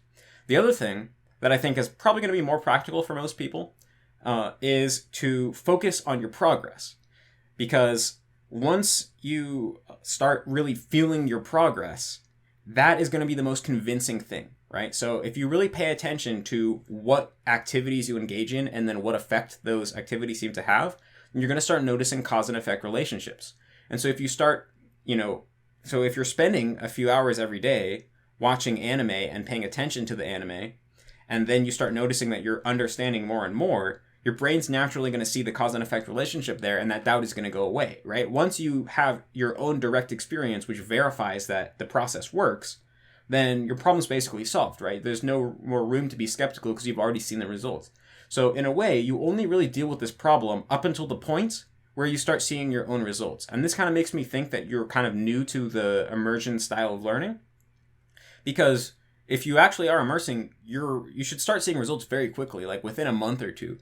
The other thing that I think is probably going to be more practical for most people is to focus on your progress. Because once you start really feeling your progress, that is going to be the most convincing thing, right? So if you really pay attention to what activities you engage in and then what effect those activities seem to have, you're going to start noticing cause and effect relationships. And so if you start, so if you're spending a few hours every day watching anime and paying attention to the anime, and then you start noticing that you're understanding more and more, your brain's naturally going to see the cause and effect relationship there, and that doubt is going to go away, right? Once you have your own direct experience, which verifies that the process works, then your problem's basically solved, right? There's no more room to be skeptical because you've already seen the results. So in a way, you only really deal with this problem up until the point where you start seeing your own results. And this kind of makes me think that you're kind of new to the immersion style of learning, because if you actually are immersing, you should start seeing results very quickly, like within a month or two.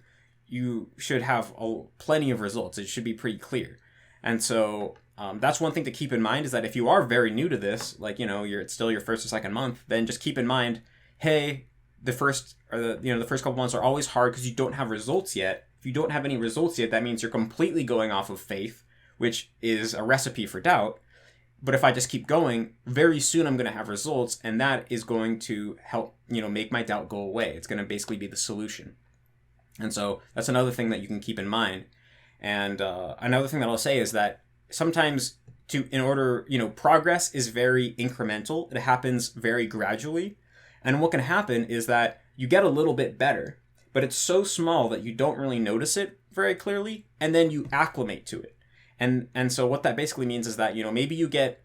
You should have plenty of results. It should be pretty clear. And so that's one thing to keep in mind, is that if you are very new to this, like, it's still your first or second month, then just keep in mind, hey, the first couple months are always hard because you don't have results yet. If you don't have any results yet, that means you're completely going off of faith, which is a recipe for doubt. But if I just keep going, very soon I'm going to have results, and that is going to help, make my doubt go away. It's going to basically be the solution. And so that's another thing that you can keep in mind. And another thing that I'll say is that sometimes progress is very incremental. It happens very gradually. And what can happen is that you get a little bit better, but it's so small that you don't really notice it very clearly, and then you acclimate to it. And so what that basically means is that, maybe you get,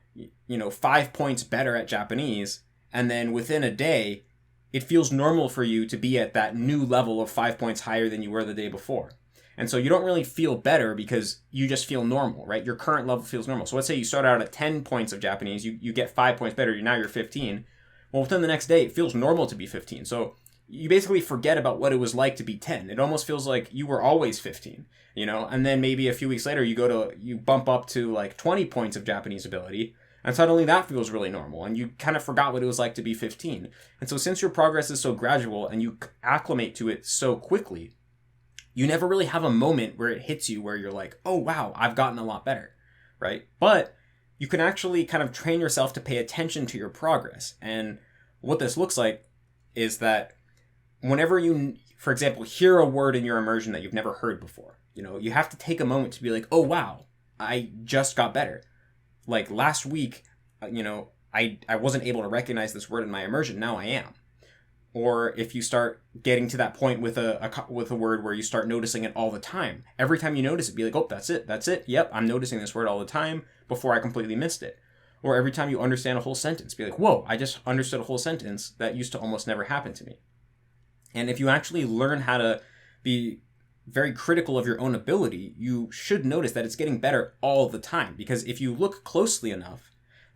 5 points better at Japanese, and then within a day, it feels normal for you to be at that new level of 5 points higher than you were the day before. And so you don't really feel better because you just feel normal, right? Your current level feels normal. So let's say you start out at 10 points of Japanese, you get 5 points better, now you're 15. Well, within the next day, it feels normal to be 15. So you basically forget about what it was like to be 10. It almost feels like you were always 15, and then maybe a few weeks later you bump up to like 20 points of Japanese ability, and suddenly that feels really normal, and you kind of forgot what it was like to be 15. And so since your progress is so gradual and you acclimate to it so quickly, you never really have a moment where it hits you where you're like, oh wow, I've gotten a lot better, right? But you can actually kind of train yourself to pay attention to your progress. And what this looks like is that whenever you, for example, hear a word in your immersion that you've never heard before, you have to take a moment to be like, oh wow, I just got better. Like last week, I wasn't able to recognize this word in my immersion. Now I am. Or if you start getting to that point with a word where you start noticing it all the time, every time you notice it, be like, oh, that's it. Yep, I'm noticing this word all the time before I completely missed it. Or every time you understand a whole sentence, be like, whoa, I just understood a whole sentence that used to almost never happen to me. And if you actually learn how to be very critical of your own ability, you should notice that it's getting better all the time. Because if you look closely enough,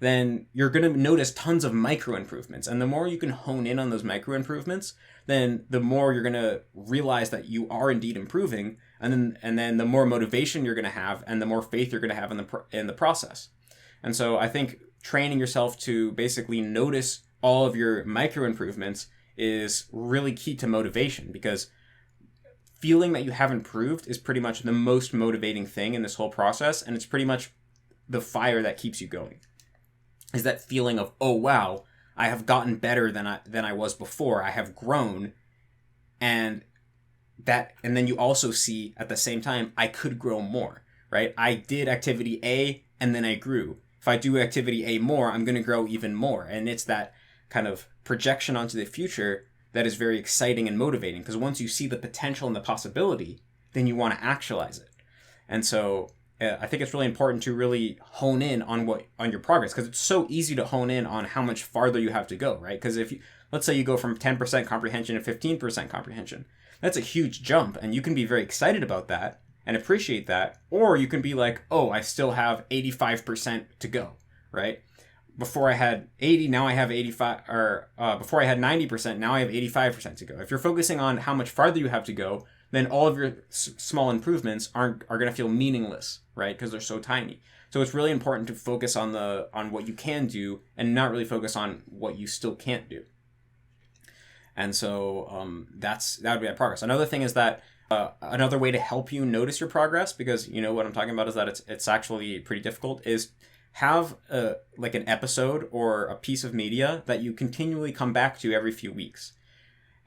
then you're going to notice tons of micro improvements. And the more you can hone in on those micro improvements, then the more you're going to realize that you are indeed improving. And then the more motivation you're going to have, and the more faith you're going to have in the process. And so I think training yourself to basically notice all of your micro improvements is really key to motivation, because feeling that you have improved is pretty much the most motivating thing in this whole process. And it's pretty much the fire that keeps you going. Is that feeling of, oh wow, I have gotten better than I was before. I have grown, and then you also see at the same time, I could grow more, right? I did activity A and then I grew. If I do activity A more, I'm going to grow even more. And it's that kind of projection onto the future that is very exciting and motivating, because once you see the potential and the possibility, then you want to actualize it. And so I think it's really important to really hone in on your progress, because it's so easy to hone in on how much farther you have to go, right? Because if let's say you go from 10% comprehension to 15% comprehension, that's a huge jump, and you can be very excited about that and appreciate that, or you can be like, oh, I still have 85% to go, right? Before I had 80, now I have 85, or before I had 90%, now I have 85% to go. If you're focusing on how much farther you have to go, then all of your small improvements are going to feel meaningless, right? Because they're so tiny. So it's really important to focus on what you can do, and not really focus on what you still can't do. And so that would be that progress. Another thing is that another way to help you notice your progress, because what I'm talking about is that it's actually pretty difficult, is have like an episode or a piece of media that you continually come back to every few weeks.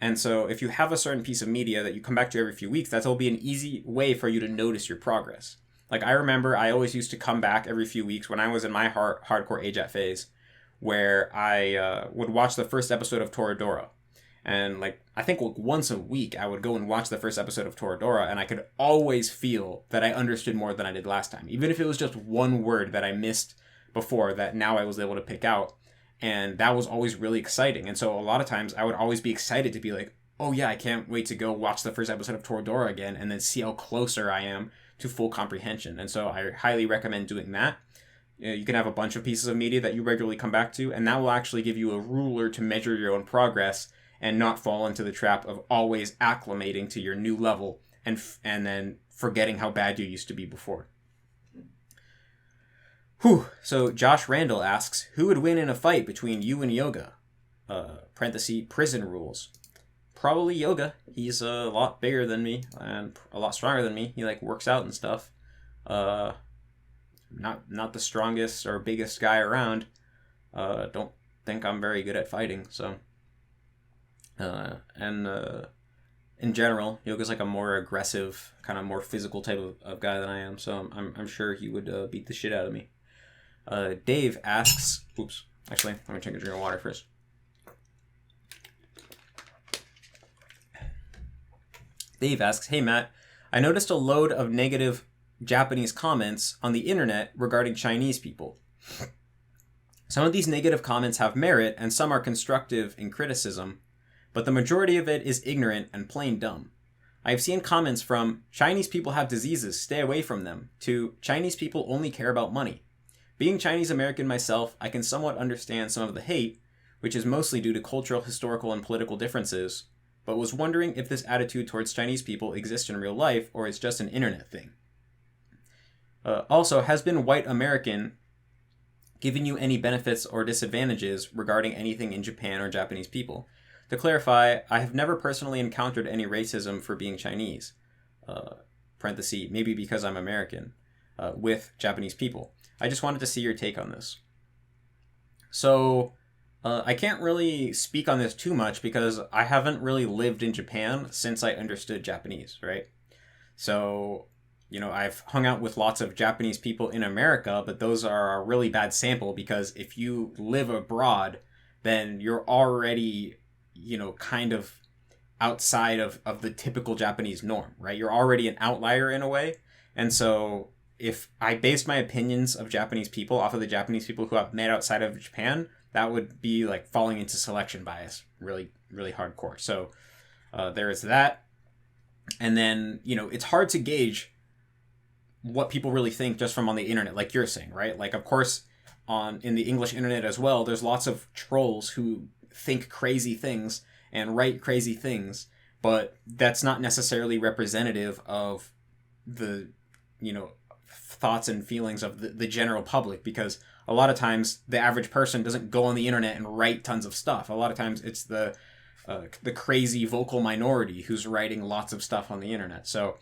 And so if you have a certain piece of media that you come back to every few weeks, that'll be an easy way for you to notice your progress. Like, I remember I always used to come back every few weeks when I was in my hardcore AJATT phase, where I would watch the first episode of Toradora. And, like, I think once a week I would go and watch the first episode of Toradora, and I could always feel that I understood more than I did last time. Even if it was just one word that I missed before that now I was able to pick out. And that was always really exciting. And so a lot of times I would always be excited to be like, oh yeah, I can't wait to go watch the first episode of Toradora again and then see how closer I am to full comprehension. And so I highly recommend doing that. You can have a bunch of pieces of media that you regularly come back to, and that will actually give you a ruler to measure your own progress and not fall into the trap of always acclimating to your new level and then forgetting how bad you used to be before. Whew. So Josh Randall asks, who would win in a fight between you and Yoga? Parenthesis, prison rules. Probably Yoga. He's a lot bigger than me and a lot stronger than me. He like works out and stuff. Not the strongest or biggest guy around. Don't think I'm very good at fighting, so. In general, Yoga's like a more aggressive, kind of more physical type of guy than I am, so I'm sure he would beat the shit out of me. Dave asks, oops, actually, let me take a drink of water first. Dave asks, hey Matt, I noticed a load of negative Japanese comments on the internet regarding Chinese people. Some of these negative comments have merit and some are constructive in criticism, but the majority of it is ignorant and plain dumb. I have seen comments from Chinese people have diseases, stay away from them, to Chinese people only care about money. Being Chinese American myself, I can somewhat understand some of the hate, which is mostly due to cultural, historical, and political differences, but was wondering if this attitude towards Chinese people exists in real life or is just an internet thing. Also, has been white American given you any benefits or disadvantages regarding anything in Japan or Japanese people? To clarify, I have never personally encountered any racism for being Chinese, parenthesis, maybe because I'm American, with Japanese people. I just wanted to see your take on this. So, I can't really speak on this too much because I haven't really lived in Japan since I understood Japanese, right? So, you know, I've hung out with lots of Japanese people in America, but those are a really bad sample because if you live abroad, then you're already, you know, kind of outside of the typical Japanese norm, right? You're already an outlier in a way. And so if I based my opinions of Japanese people off of the Japanese people who I've met outside of Japan, that would be like falling into selection bias really, really hardcore. So there is that. And then, you know, it's hard to gauge what people really think just from on the internet, like you're saying, right? Like, of course, in the English internet as well, there's lots of trolls who think crazy things and write crazy things, but that's not necessarily representative of the, you know, thoughts and feelings of the general public, because a lot of times the average person doesn't go on the internet and write tons of stuff. A lot of times it's the crazy vocal minority who's writing lots of stuff on the internet. So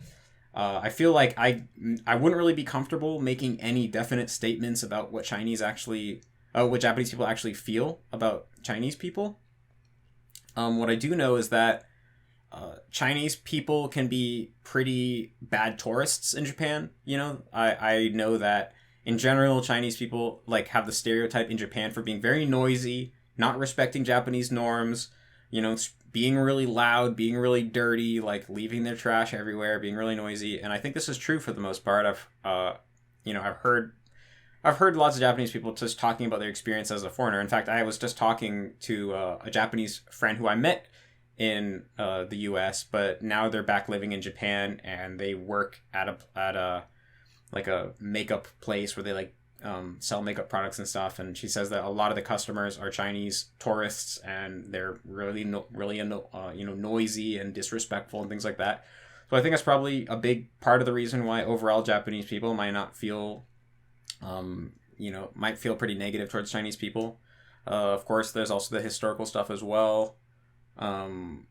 I feel like I wouldn't really be comfortable making any definite statements about what what Japanese people actually feel about Chinese people. What I do know is that Chinese people can be pretty bad tourists in Japan. You know, I know that in general, Chinese people like have the stereotype in Japan for being very noisy, not respecting Japanese norms, you know, being really loud, being really dirty, like leaving their trash everywhere, being really noisy. And I think this is true for the most part. I've heard lots of Japanese people just talking about their experience as a foreigner. In fact, I was just talking to a Japanese friend who I met in the U.S., but now they're back living in Japan, and they work at a makeup place where they like sell makeup products and stuff. And she says that a lot of the customers are Chinese tourists, and they're really noisy and disrespectful and things like that. So I think that's probably a big part of the reason why overall Japanese people might not feel, might feel pretty negative towards Chinese people. Of course, there's also the historical stuff as well. And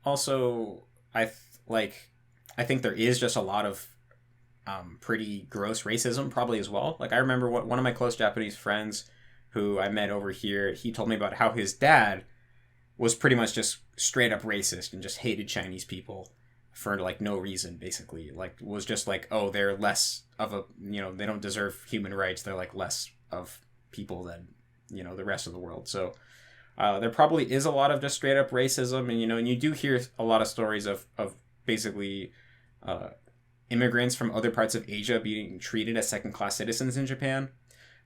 also I think there is just a lot of pretty gross racism probably as well. Like I remember one of my close Japanese friends who I met over here, he told me about how his dad was pretty much just straight up racist and just hated Chinese people for like no reason, basically. Like was just like, oh, they're less of a, they don't deserve human rights. They're like less of people than, the rest of the world. So there probably is a lot of just straight up racism. And you do hear a lot of stories of basically immigrants from other parts of Asia being treated as second class citizens in Japan.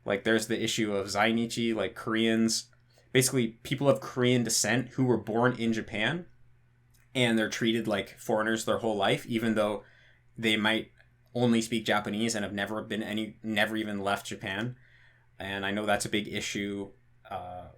Like there's the issue of Zainichi, like Koreans, basically people of Korean descent who were born in Japan, and they're treated like foreigners their whole life, even though they might only speak Japanese and have never even left Japan. And I know that's a big issue.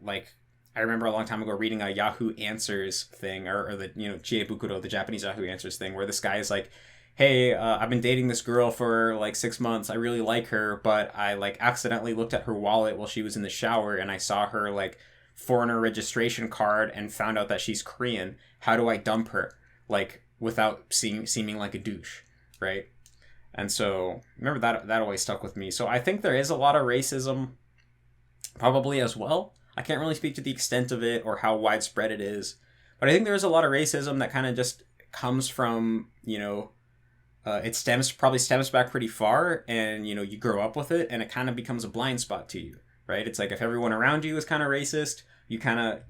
Like I remember a long time ago reading a Yahoo Answers thing, or the Chiebukuro, the Japanese Yahoo Answers thing, where this guy is like, hey, I've been dating this girl for like 6 months. I really like her, but I like accidentally looked at her wallet while she was in the shower, and I saw her like foreigner registration card and found out that she's Korean. How do I dump her, like, without seeming like a douche, right? And so remember that always stuck with me. So I think there is a lot of racism probably as well. I can't really speak to the extent of it or how widespread it is, but I think there is a lot of racism that kind of just comes from, it probably stems back pretty far, and, you grow up with it, and it kind of becomes a blind spot to you, right? It's like if everyone around you is kind of racist, you kind of,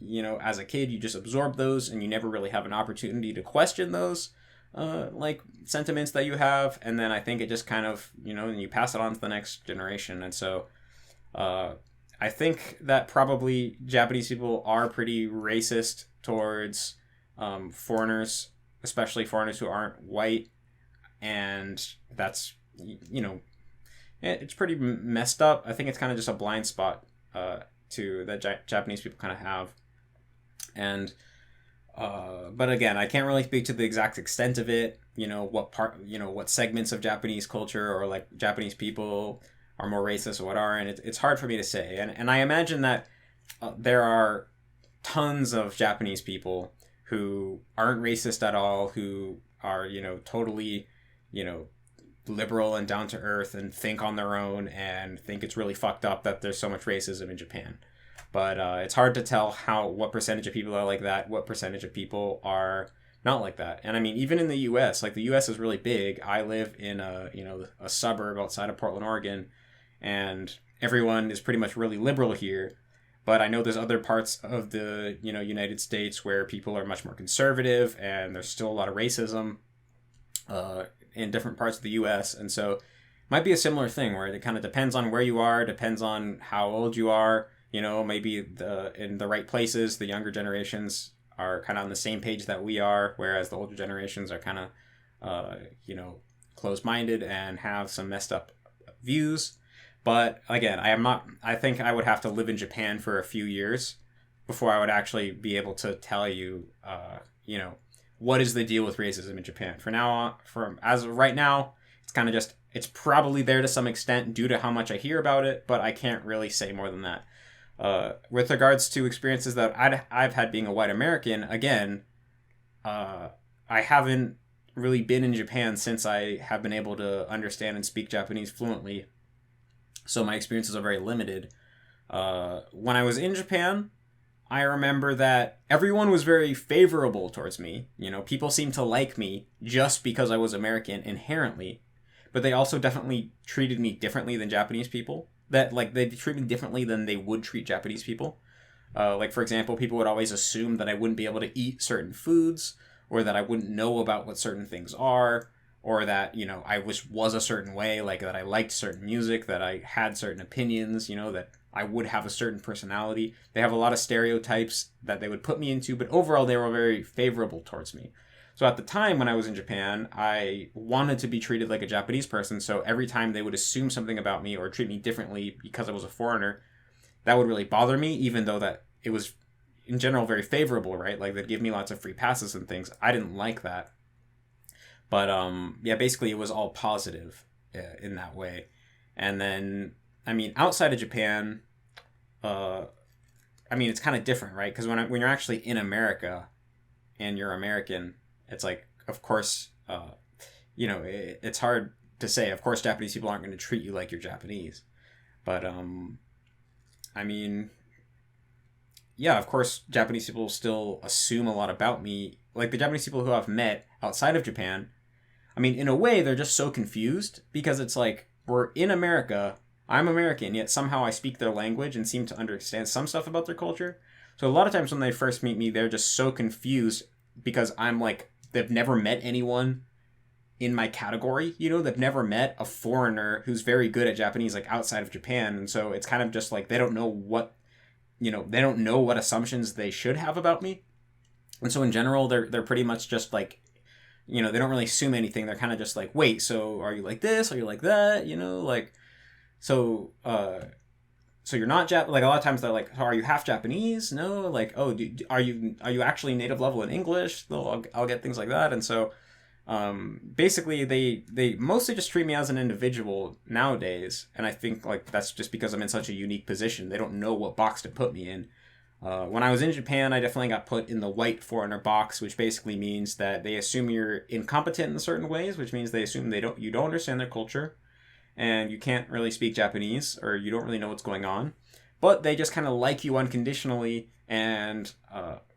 as a kid, you just absorb those, and you never really have an opportunity to question those, like, sentiments that you have, and then I think it just kind of, and you pass it on to the next generation. And so, I think that probably Japanese people are pretty racist towards foreigners, especially foreigners who aren't white, and that's, it's pretty messed up. I think it's kind of just a blind spot that Japanese people kind of have. And but again, I can't really speak to the exact extent of it, what segments of Japanese culture or like Japanese people are more racist or what are, and it's hard for me to say. And I imagine that there are tons of Japanese people who aren't racist at all, who are, totally, liberal and down to earth and think on their own and think it's really fucked up that there's so much racism in Japan. But it's hard to tell what percentage of people are like that, what percentage of people are not like that. And I mean, even in the U.S., like the U.S. is really big. I live in a suburb outside of Portland, Oregon, and everyone is pretty much really liberal here. But I know there's other parts of the, United States where people are much more conservative, and there's still a lot of racism in different parts of the U.S. And so it might be a similar thing where it kind of depends on where you are, depends on how old you are. Maybe in the right places, the younger generations are kind of on the same page that we are, whereas the older generations are kind of, closed-minded and have some messed up views. But again, I think I would have to live in Japan for a few years before I would actually be able to tell you, what is the deal with racism in Japan. As of right now, it's kind of just, it's probably there to some extent due to how much I hear about it, but I can't really say more than that. With regards to experiences that I've had being a white American, again, I haven't really been in Japan since I have been able to understand and speak Japanese fluently. So my experiences are very limited. When I was in Japan, I remember that everyone was very favorable towards me. People seemed to like me just because I was American inherently, but they also definitely treated me differently than Japanese people. That, like, they treat me differently than they would treat Japanese people. Like, for example, people would always assume that I wouldn't be able to eat certain foods, or that I wouldn't know about what certain things are, or that, I was a certain way, like that I liked certain music, that I had certain opinions, that I would have a certain personality. They have a lot of stereotypes that they would put me into, but overall they were very favorable towards me. So at the time when I was in Japan, I wanted to be treated like a Japanese person, so every time they would assume something about me or treat me differently because I was a foreigner, that would really bother me, even though that it was, in general, very favorable, right? Like, they'd give me lots of free passes and things. I didn't like that. But, basically it was all positive in that way. And then, outside of Japan, it's kind of different, right? Because when you're actually in America and you're American, it's like, of course, it's hard to say. Of course, Japanese people aren't going to treat you like you're Japanese. But, I mean, yeah, of course, Japanese people still assume a lot about me. Like, the Japanese people who I've met outside of Japan, I mean, in a way, they're just so confused because it's like, we're in America, I'm American, yet somehow I speak their language and seem to understand some stuff about their culture. So a lot of times when they first meet me, they're just so confused because I'm like, they've never met anyone in my category, you know, they've never met a foreigner who's very good at Japanese, like outside of Japan. And so it's kind of just like, they don't know what assumptions they should have about me. And so in general, they're pretty much just like, you know, they don't really assume anything. They're kind of just like, wait, so are you like this? Are you like that? You know, like, so you're not like a lot of times they're like, oh, are you half Japanese? No, like, oh, are you actually native level in English? I'll get things like that. And so basically they mostly just treat me as an individual nowadays, and I think like that's just because I'm in such a unique position. They don't know what box to put me in. When I was in Japan, I definitely got put in the white foreigner box, which basically means that they assume you're incompetent in certain ways, which means they assume you don't understand their culture, and you can't really speak Japanese, or you don't really know what's going on. But they just kind of like you unconditionally, and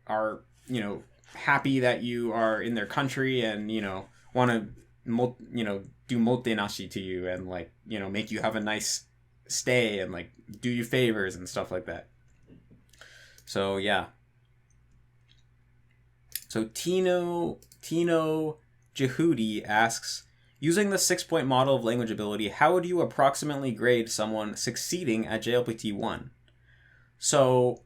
are, you know, happy that you are in their country, and, you know, want to, you know, do motenashi to you, and, like, you know, make you have a nice stay, and, like, do you favors and stuff like that. So, yeah. So, Tino Jehudi asks, using the 6-point model of language ability, how would you approximately grade someone succeeding at JLPT 1? So,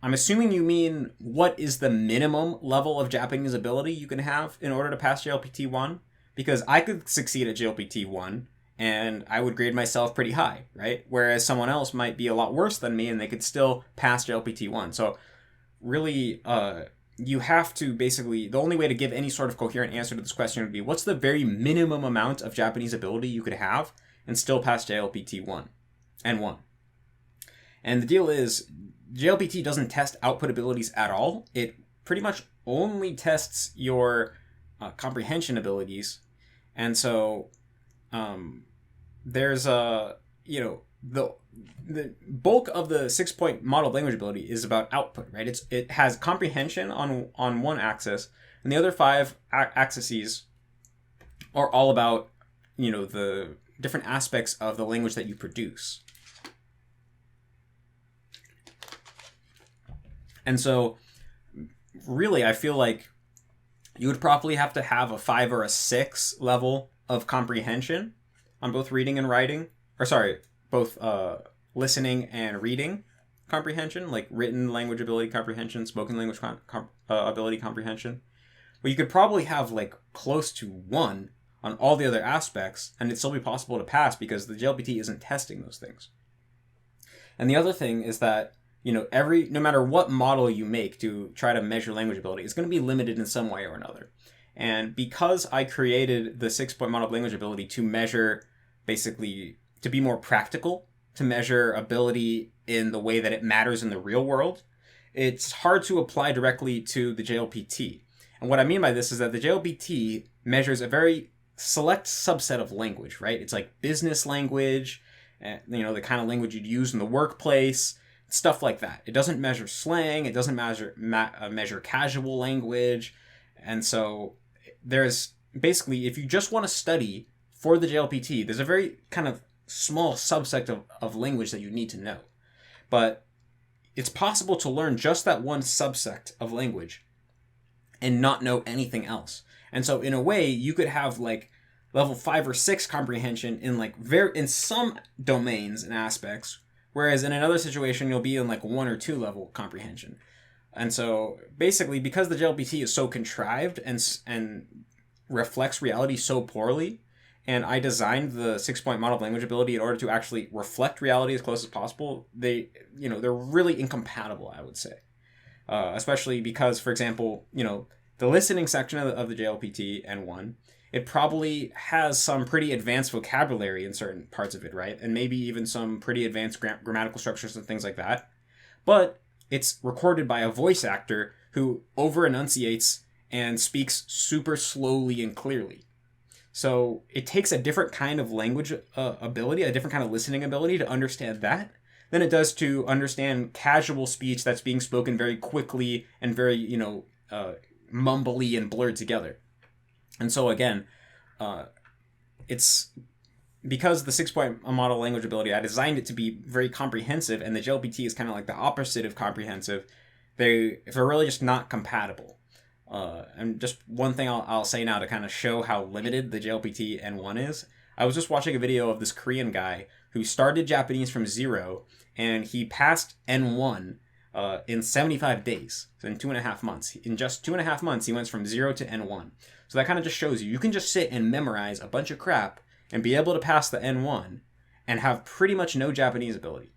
I'm assuming you mean what is the minimum level of Japanese ability you can have in order to pass JLPT 1? Because I could succeed at JLPT 1 and I would grade myself pretty high, right? Whereas someone else might be a lot worse than me and they could still pass JLPT 1. So really, you have to basically, the only way to give any sort of coherent answer to this question would be, what's the very minimum amount of Japanese ability you could have and still pass JLPT 1 N1? And the deal is, JLPT doesn't test output abilities at all. It pretty much only tests your comprehension abilities. And so there's you know, the bulk of the 6-point model of language ability is about output, right? It has comprehension on one axis, and the other 5 axes are all about, you know, the different aspects of the language that you produce. And so, really, I feel like you would probably have to have a 5 or a 6 level of comprehension on both reading and writing. Or sorry, both listening and reading comprehension, like written language ability comprehension, spoken language ability comprehension. But you could probably have like close to 1 on all the other aspects, and it'd still be possible to pass because the JLPT isn't testing those things. And the other thing is that, you know, no matter what model you make to try to measure language ability, it's going to be limited in some way or another. And because I created the 6-point model of language ability to measure, basically, to be more practical, to measure ability in the way that it matters in the real world, it's hard to apply directly to the JLPT. And what I mean by this is that the JLPT measures a very select subset of language, right? It's like business language, you know, the kind of language you'd use in the workplace, stuff like that. It doesn't measure slang. It doesn't measure casual language. And so there's basically, if you just want to study for the JLPT, there's a very kind of small subset of language that you need to know. But it's possible to learn just that one subset of language and not know anything else. And so in a way, you could have like level 5 or 6 comprehension in like in some domains and aspects, whereas in another situation, you'll be in like 1 or 2 level comprehension. And so basically, because the JLPT is so contrived and reflects reality so poorly, and I designed the 6-point model of language ability in order to actually reflect reality as close as possible, they're really incompatible, I would say. Especially because, for example, you know, the listening section of the JLPT N1, it probably has some pretty advanced vocabulary in certain parts of it, right? And maybe even some pretty advanced grammatical structures and things like that. But it's recorded by a voice actor who over-enunciates and speaks super slowly and clearly. So it takes a different kind of language ability, a different kind of listening ability to understand that than it does to understand casual speech that's being spoken very quickly and very, mumbly and blurred together. And so again, it's because the 6-point model language ability, I designed it to be very comprehensive, and the JLPT is kind of like the opposite of comprehensive. They're really just not compatible. And just one thing I'll say now to kind of show how limited the JLPT N1 is. I was just watching a video of this Korean guy who started Japanese from 0, and he passed N1 in 75 days, so in 2.5 months. In just 2.5 months, he went from 0 to N1. So that kind of just shows you can just sit and memorize a bunch of crap and be able to pass the N1 and have pretty much no Japanese ability.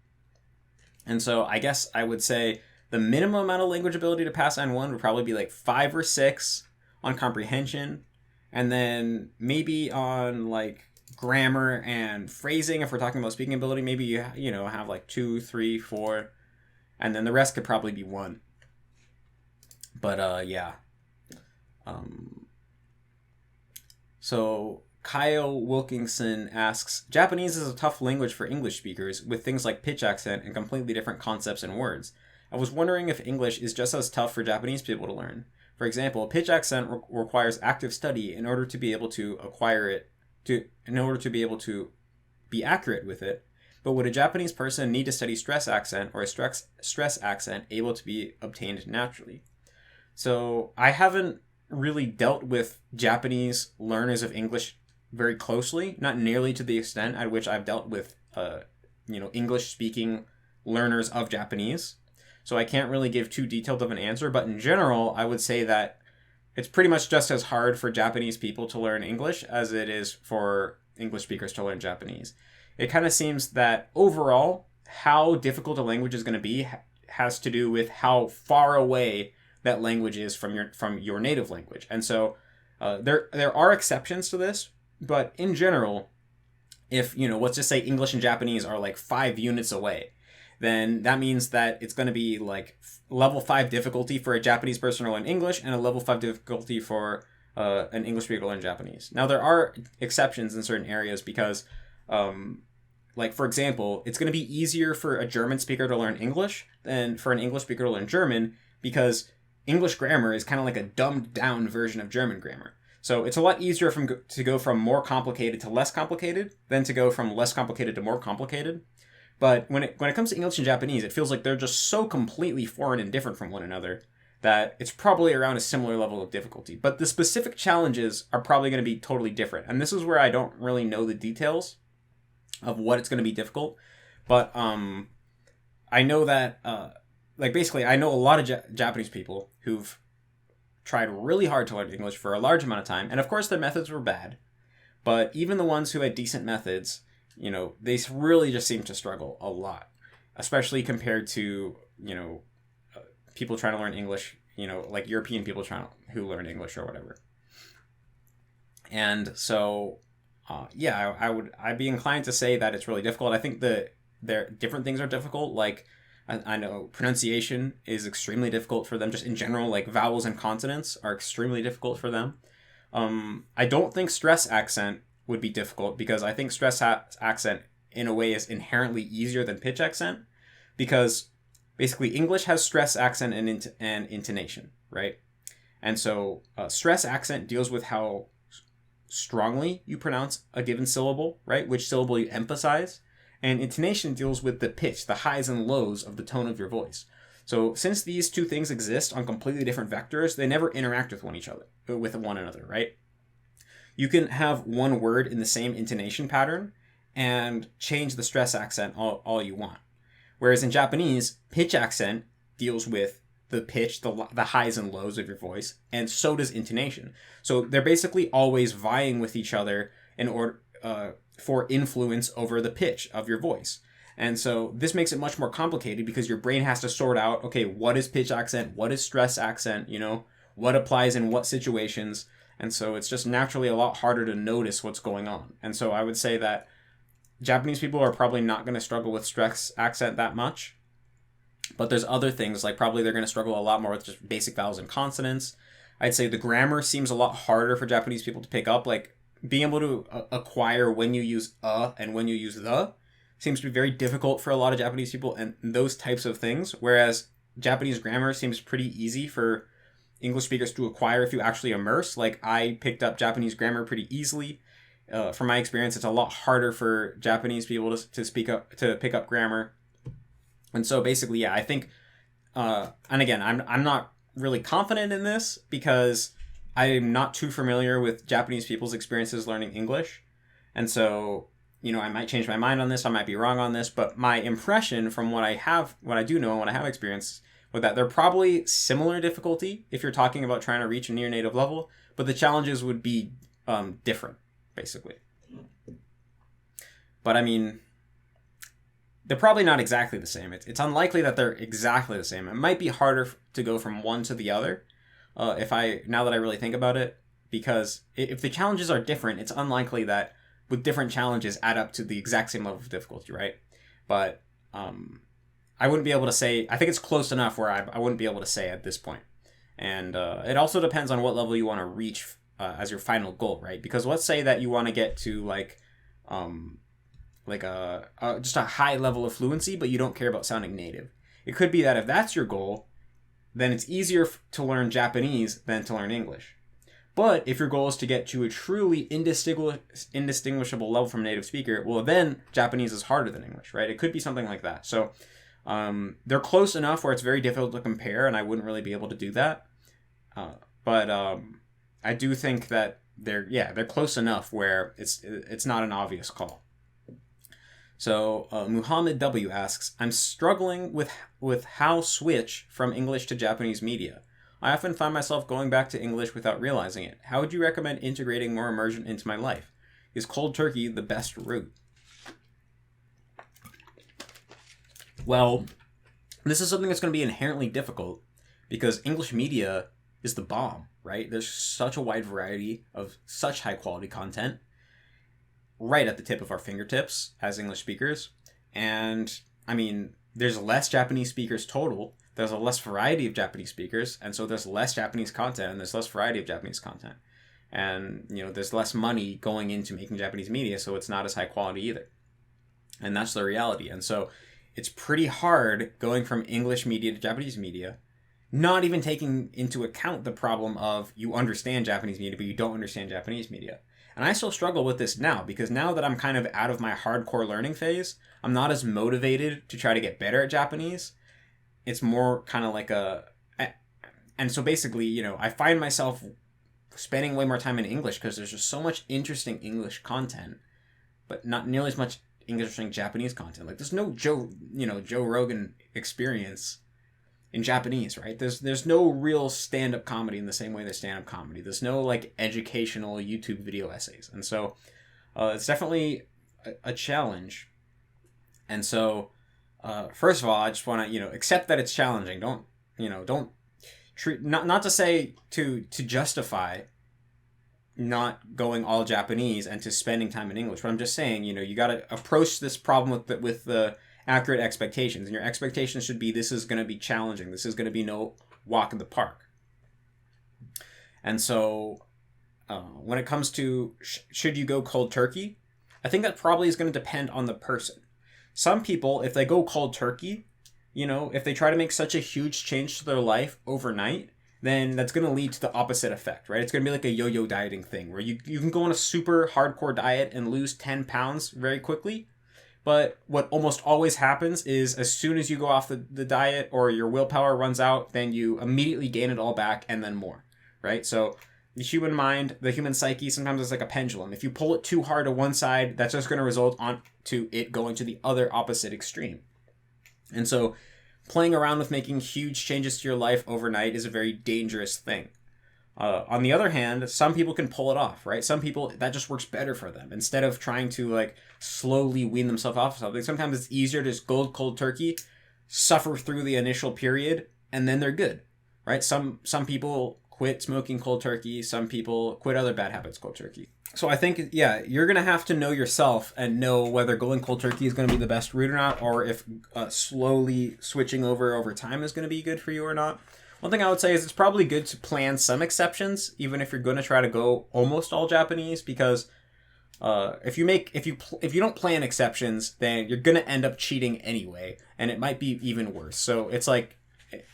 And so I guess I would say the minimum amount of language ability to pass N1 would probably be like 5 or 6 on comprehension, and then maybe on like grammar and phrasing, if we're talking about speaking ability, maybe you have like 2, 3, 4, and then the rest could probably be 1. But yeah. So Kyle Wilkinson asks, Japanese is a tough language for English speakers with things like pitch accent and completely different concepts and words. I was wondering if English is just as tough for Japanese people to learn. For example, pitch accent requires active study in order to be able to acquire it, in order to be able to be accurate with it. But would a Japanese person need to study stress accent, or a stress accent able to be obtained naturally? So I haven't really dealt with Japanese learners of English very closely, not nearly to the extent at which I've dealt with English speaking learners of Japanese. So I can't really give too detailed of an answer, but in general, I would say that it's pretty much just as hard for Japanese people to learn English as it is for English speakers to learn Japanese. It kind of seems that overall, how difficult a language is going to be has to do with how far away that language is from your native language. And so there are exceptions to this, but in general, if, let's just say English and Japanese are like 5 units away, then that means that it's going to be like level 5 difficulty for a Japanese person to learn English and a level 5 difficulty for an English speaker to learn Japanese. Now, there are exceptions in certain areas because, like, for example, it's going to be easier for a German speaker to learn English than for an English speaker to learn German, because English grammar is kind of like a dumbed down version of German grammar. So it's a lot easier to go from more complicated to less complicated than to go from less complicated to more complicated. But when it comes to English and Japanese, it feels like they're just so completely foreign and different from one another that it's probably around a similar level of difficulty. But the specific challenges are probably going to be totally different. And this is where I don't really know the details of what it's going to be difficult. But I know that, basically, I know a lot of Japanese people who've tried really hard to learn English for a large amount of time. And of course, their methods were bad. But even the ones who had decent methods, they really just seem to struggle a lot, especially compared to, people trying to learn English, like European people who learn English or whatever. And so, I'd be inclined to say that it's really difficult. I think different things are difficult. Like, I know pronunciation is extremely difficult for them, just in general, like vowels and consonants are extremely difficult for them. I don't think stress accent would be difficult, because I think stress accent in a way is inherently easier than pitch accent, because basically English has stress accent and intonation, right? And so stress accent deals with how strongly you pronounce a given syllable, right? Which syllable you emphasize. And intonation deals with the pitch, the highs and lows of the tone of your voice. So since these two things exist on completely different vectors, they never interact with one another, right? You can have one word in the same intonation pattern and change the stress accent all you want. Whereas in Japanese, pitch accent deals with the pitch, the highs and lows of your voice, and so does intonation. So they're basically always vying with each other in order for influence over the pitch of your voice. And so this makes it much more complicated, because your brain has to sort out, okay, what is pitch accent? What is stress accent? What applies in what situations? And so it's just naturally a lot harder to notice what's going on. And so I would say that Japanese people are probably not going to struggle with stress accent that much. But there's other things, like probably they're going to struggle a lot more with just basic vowels and consonants. I'd say the grammar seems a lot harder for Japanese people to pick up. Like, being able to acquire when you use and when you use the seems to be very difficult for a lot of Japanese people and those types of things, whereas Japanese grammar seems pretty easy for English speakers to acquire if you actually immerse. Like, I picked up Japanese grammar pretty easily. From my experience, it's a lot harder for Japanese people to pick up grammar. And so basically, yeah, I think, and again, I'm not really confident in this because I'm not too familiar with Japanese people's experiences learning English. And so, I might change my mind on this, I might be wrong on this, but my impression from what I do know and what I have experienced with that, they're probably similar difficulty if you're talking about trying to reach a near native level, but the challenges would be different, basically. But I mean, they're probably not exactly the same. It's unlikely that they're exactly the same. It might be harder to go from one to the other, now that I really think about it, because if the challenges are different, it's unlikely that with different challenges add up to the exact same level of difficulty, right? But I wouldn't be able to say. I think it's close enough where I wouldn't be able to say at this point. And it also depends on what level you want to reach as your final goal, right? Because let's say that you want to get to just a high level of fluency, but you don't care about sounding native. It could be that if that's your goal, then it's easier to learn Japanese than to learn English. But if your goal is to get to a truly indistinguishable level from a native speaker, well, then Japanese is harder than English, right? It could be something like that. So they're close enough where it's very difficult to compare, and I wouldn't really be able to do that. But I do think that they're close enough where it's not an obvious call. So Muhammad W asks, I'm struggling with how switch from English to Japanese media. I often find myself going back to English without realizing it. How would you recommend integrating more immersion into my life? Is cold turkey the best route? Well, this is something that's going to be inherently difficult because English media is the bomb, right? There's such a wide variety of such high quality content right at the tip of our fingertips as English speakers. And I mean, there's less Japanese speakers total. There's a less variety of Japanese speakers. And so there's less Japanese content and there's less variety of Japanese content. And, there's less money going into making Japanese media, so it's not as high quality either. And that's the reality. And so it's pretty hard going from English media to Japanese media, not even taking into account the problem of you understand Japanese media, but you don't understand Japanese media. And I still struggle with this now, because now that I'm kind of out of my hardcore learning phase, I'm not as motivated to try to get better at Japanese. It's more kind of like and so basically, I find myself spending way more time in English because there's just so much interesting English content, but not nearly as much interesting Japanese content. Like, there's no Joe Rogan experience in Japanese, right? There's no real stand-up comedy in the same way there's stand-up comedy. There's no educational YouTube video essays. And so it's definitely a challenge. And so first of all, I just want to, accept that it's challenging. Don't treat, not to say to justify not going all Japanese and to spending time in English, but I'm just saying, you got to approach this problem with the accurate expectations, and your expectations should be, this is going to be challenging. This is going to be no walk in the park. And so when it comes to should you go cold turkey, I think that probably is going to depend on the person. Some people, if they go cold turkey, if they try to make such a huge change to their life overnight, then that's going to lead to the opposite effect, right? It's going to be like a yo-yo dieting thing where you can go on a super hardcore diet and lose 10 pounds very quickly. But what almost always happens is as soon as you go off the diet or your willpower runs out, then you immediately gain it all back and then more, right? So the human mind, the human psyche, sometimes it's like a pendulum. If you pull it too hard to one side, that's just going to result on to it going to the other opposite extreme. And so playing around with making huge changes to your life overnight is a very dangerous thing. On the other hand, some people can pull it off, right? Some people, that just works better for them. Instead of trying to slowly wean themselves off of something, sometimes it's easier to just go cold turkey, suffer through the initial period, and then they're good, right? Some people quit smoking cold turkey. Some people quit other bad habits cold turkey. So I think, you're going to have to know yourself and know whether going cold turkey is going to be the best route or not, or if slowly switching over time is going to be good for you or not. One thing I would say is it's probably good to plan some exceptions, even if you're going to try to go almost all Japanese, because if you don't plan exceptions, then you're going to end up cheating anyway, and it might be even worse. So it's like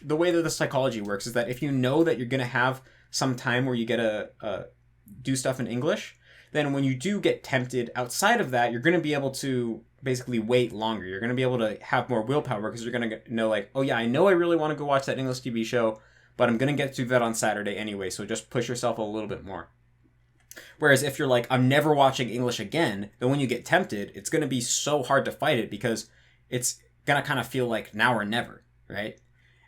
the way that the psychology works is that if you know that you're going to have some time where you get to do stuff in English, then when you do get tempted outside of that, you're going to be able to basically wait longer. You're going to be able to have more willpower because you're going to know like, oh yeah, I know I really want to go watch that English TV show, but I'm going to get to that on Saturday anyway. So just push yourself a little bit more. Whereas if you're like, I'm never watching English again, then when you get tempted, it's going to be so hard to fight it because it's going to kind of feel like now or never, right?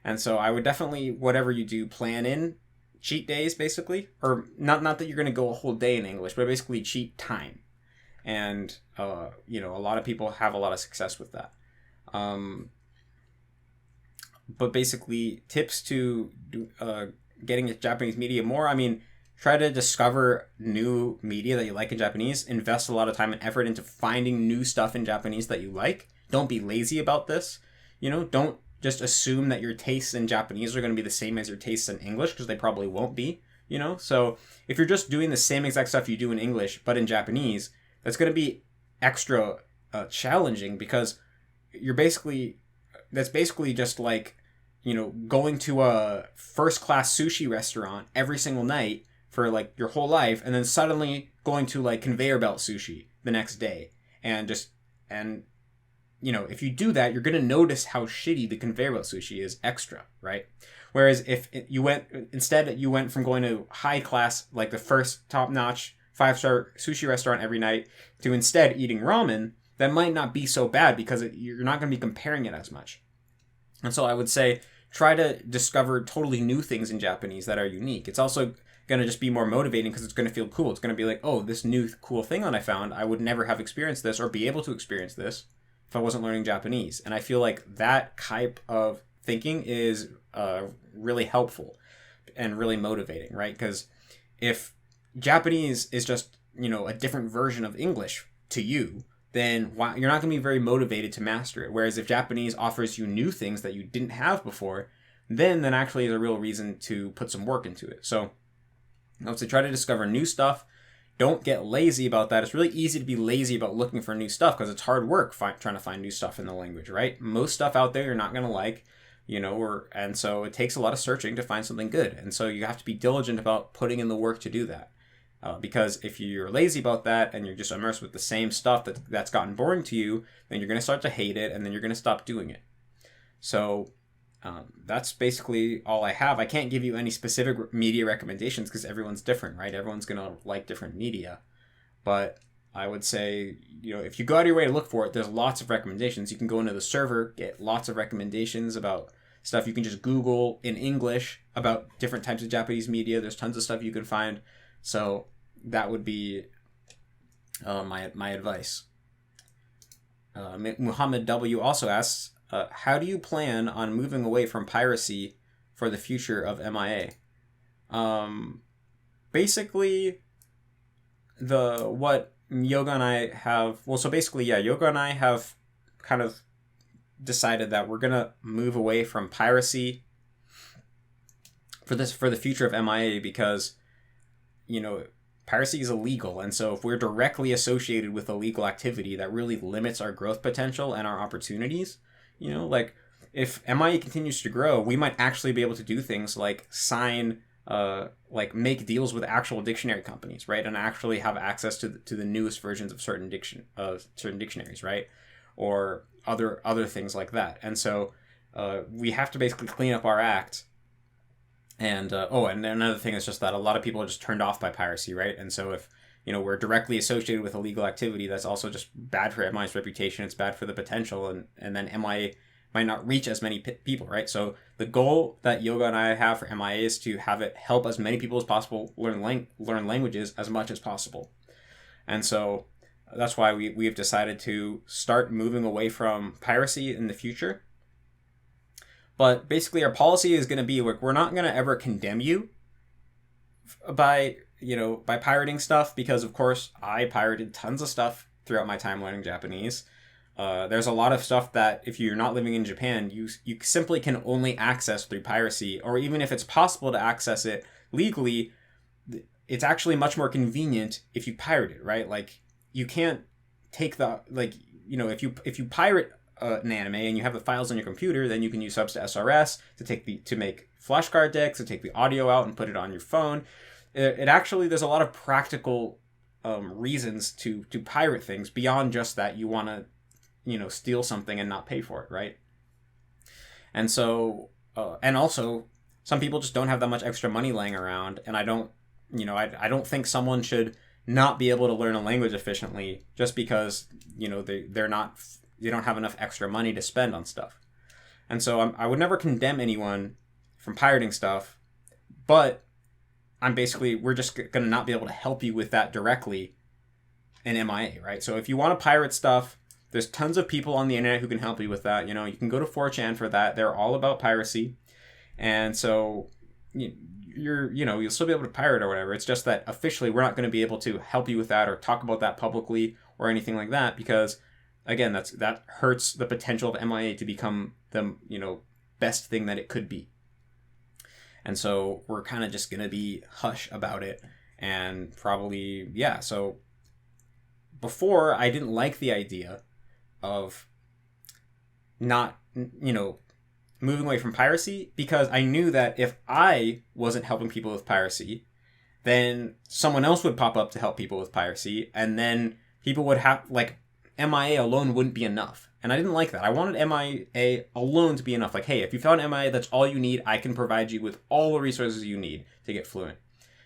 And so I would definitely, whatever you do, plan in cheat days, basically. Or not that you're going to go a whole day in English, but basically cheat time. And, a lot of people have a lot of success with that. But basically, tips to getting Japanese media more, try to discover new media that you like in Japanese. Invest a lot of time and effort into finding new stuff in Japanese that you like. Don't be lazy about this. Don't just assume that your tastes in Japanese are going to be the same as your tastes in English, because they probably won't be, So if you're just doing the same exact stuff you do in English, but in Japanese, that's going to be extra challenging because that's basically just like, going to a first-class sushi restaurant every single night for like your whole life, and then suddenly going to like conveyor belt sushi the next day. And if you do that, you're going to notice how shitty the conveyor belt sushi is extra, right? Whereas if you went from going to high class, like the first top-notch 5-star sushi restaurant every night, to instead eating ramen, that might not be so bad because you're not going to be comparing it as much. And so I would say try to discover totally new things in Japanese that are unique. It's also going to just be more motivating because it's going to feel cool. It's going to be like, oh, this new cool thing that I found, I would never have experienced this or be able to experience this if I wasn't learning Japanese. And I feel like that type of thinking is really helpful and really motivating, right? Because if Japanese is just, a different version of English to you, then you're not going to be very motivated to master it. Whereas if Japanese offers you new things that you didn't have before, then actually is a real reason to put some work into it. So I would say try to discover new stuff. Don't get lazy about that. It's really easy to be lazy about looking for new stuff because it's hard work trying to find new stuff in the language, right? Most stuff out there you're not going to like, and so it takes a lot of searching to find something good. And so you have to be diligent about putting in the work to do that. Because if you're lazy about that and you're just immersed with the same stuff that's gotten boring to you, then you're going to start to hate it and then you're going to stop doing it. So that's basically all I have. I can't give you any specific media recommendations because everyone's different, right? Everyone's going to like different media. But I would say, if you go out of your way to look for it, there's lots of recommendations. You can go into the server, get lots of recommendations about stuff. You can just Google in English about different types of Japanese media. There's tons of stuff you can find. So that would be my advice. Muhammad W. also asks, how do you plan on moving away from piracy for the future of MIA? Basically, what Yoga and I have... Well, so basically, yeah, Yoga and I have kind of decided that we're going to move away from piracy for the future of MIA because... piracy is illegal, and so if we're directly associated with illegal activity, that really limits our growth potential and our opportunities. Like if MIA continues to grow, we might actually be able to do things like sign, make deals with actual dictionary companies, right, and actually have access to the newest versions of certain dictionaries, right, or other things like that. And so we have to basically clean up our act. And and another thing is just that a lot of people are just turned off by piracy, right? And so if we're directly associated with illegal activity, that's also just bad for MIA's reputation. It's bad for the potential, and then MIA might not reach as many people, right? So the goal that Yoga and I have for MIA is to have it help as many people as possible learn languages as much as possible. And so that's why we have decided to start moving away from piracy in the future. But basically our policy is going to be like, we're not going to ever condemn you by pirating stuff, because of course I pirated tons of stuff throughout my time learning Japanese. There's a lot of stuff that if you're not living in Japan, you simply can only access through piracy, or even if it's possible to access it legally, it's actually much more convenient if you pirate it, right? Like, you can't take the, like, you know, if you pirate an anime and you have the files on your computer, then you can use subs to SRS to make flashcard decks, to take the audio out and put it on your phone. It actually, there's a lot of practical reasons to pirate things beyond just that you want to, you know, steal something and not pay for it, right? And so, and also, some people just don't have that much extra money laying around, and I don't think someone should not be able to learn a language efficiently just because, you know, they don't have enough extra money to spend on stuff. And so I would never condemn anyone from pirating stuff, but we're just going to not be able to help you with that directly in MIA, right? So if you want to pirate stuff, there's tons of people on the internet who can help you with that. You know, you can go to 4chan for that. They're all about piracy. And so you'll still be able to pirate or whatever. It's just that officially we're not going to be able to help you with that or talk about that publicly or anything like that, because again, that hurts the potential of MIA to become the, you know, best thing that it could be. And so we're kind of just going to be hush about it, and probably, yeah. So before, I didn't like the idea of not, you know, moving away from piracy, because I knew that if I wasn't helping people with piracy, then someone else would pop up to help people with piracy, and then people would have, like, MIA alone wouldn't be enough. And I didn't like that. I wanted MIA alone to be enough. Like, hey, if you found MIA, that's all you need. I can provide you with all the resources you need to get fluent.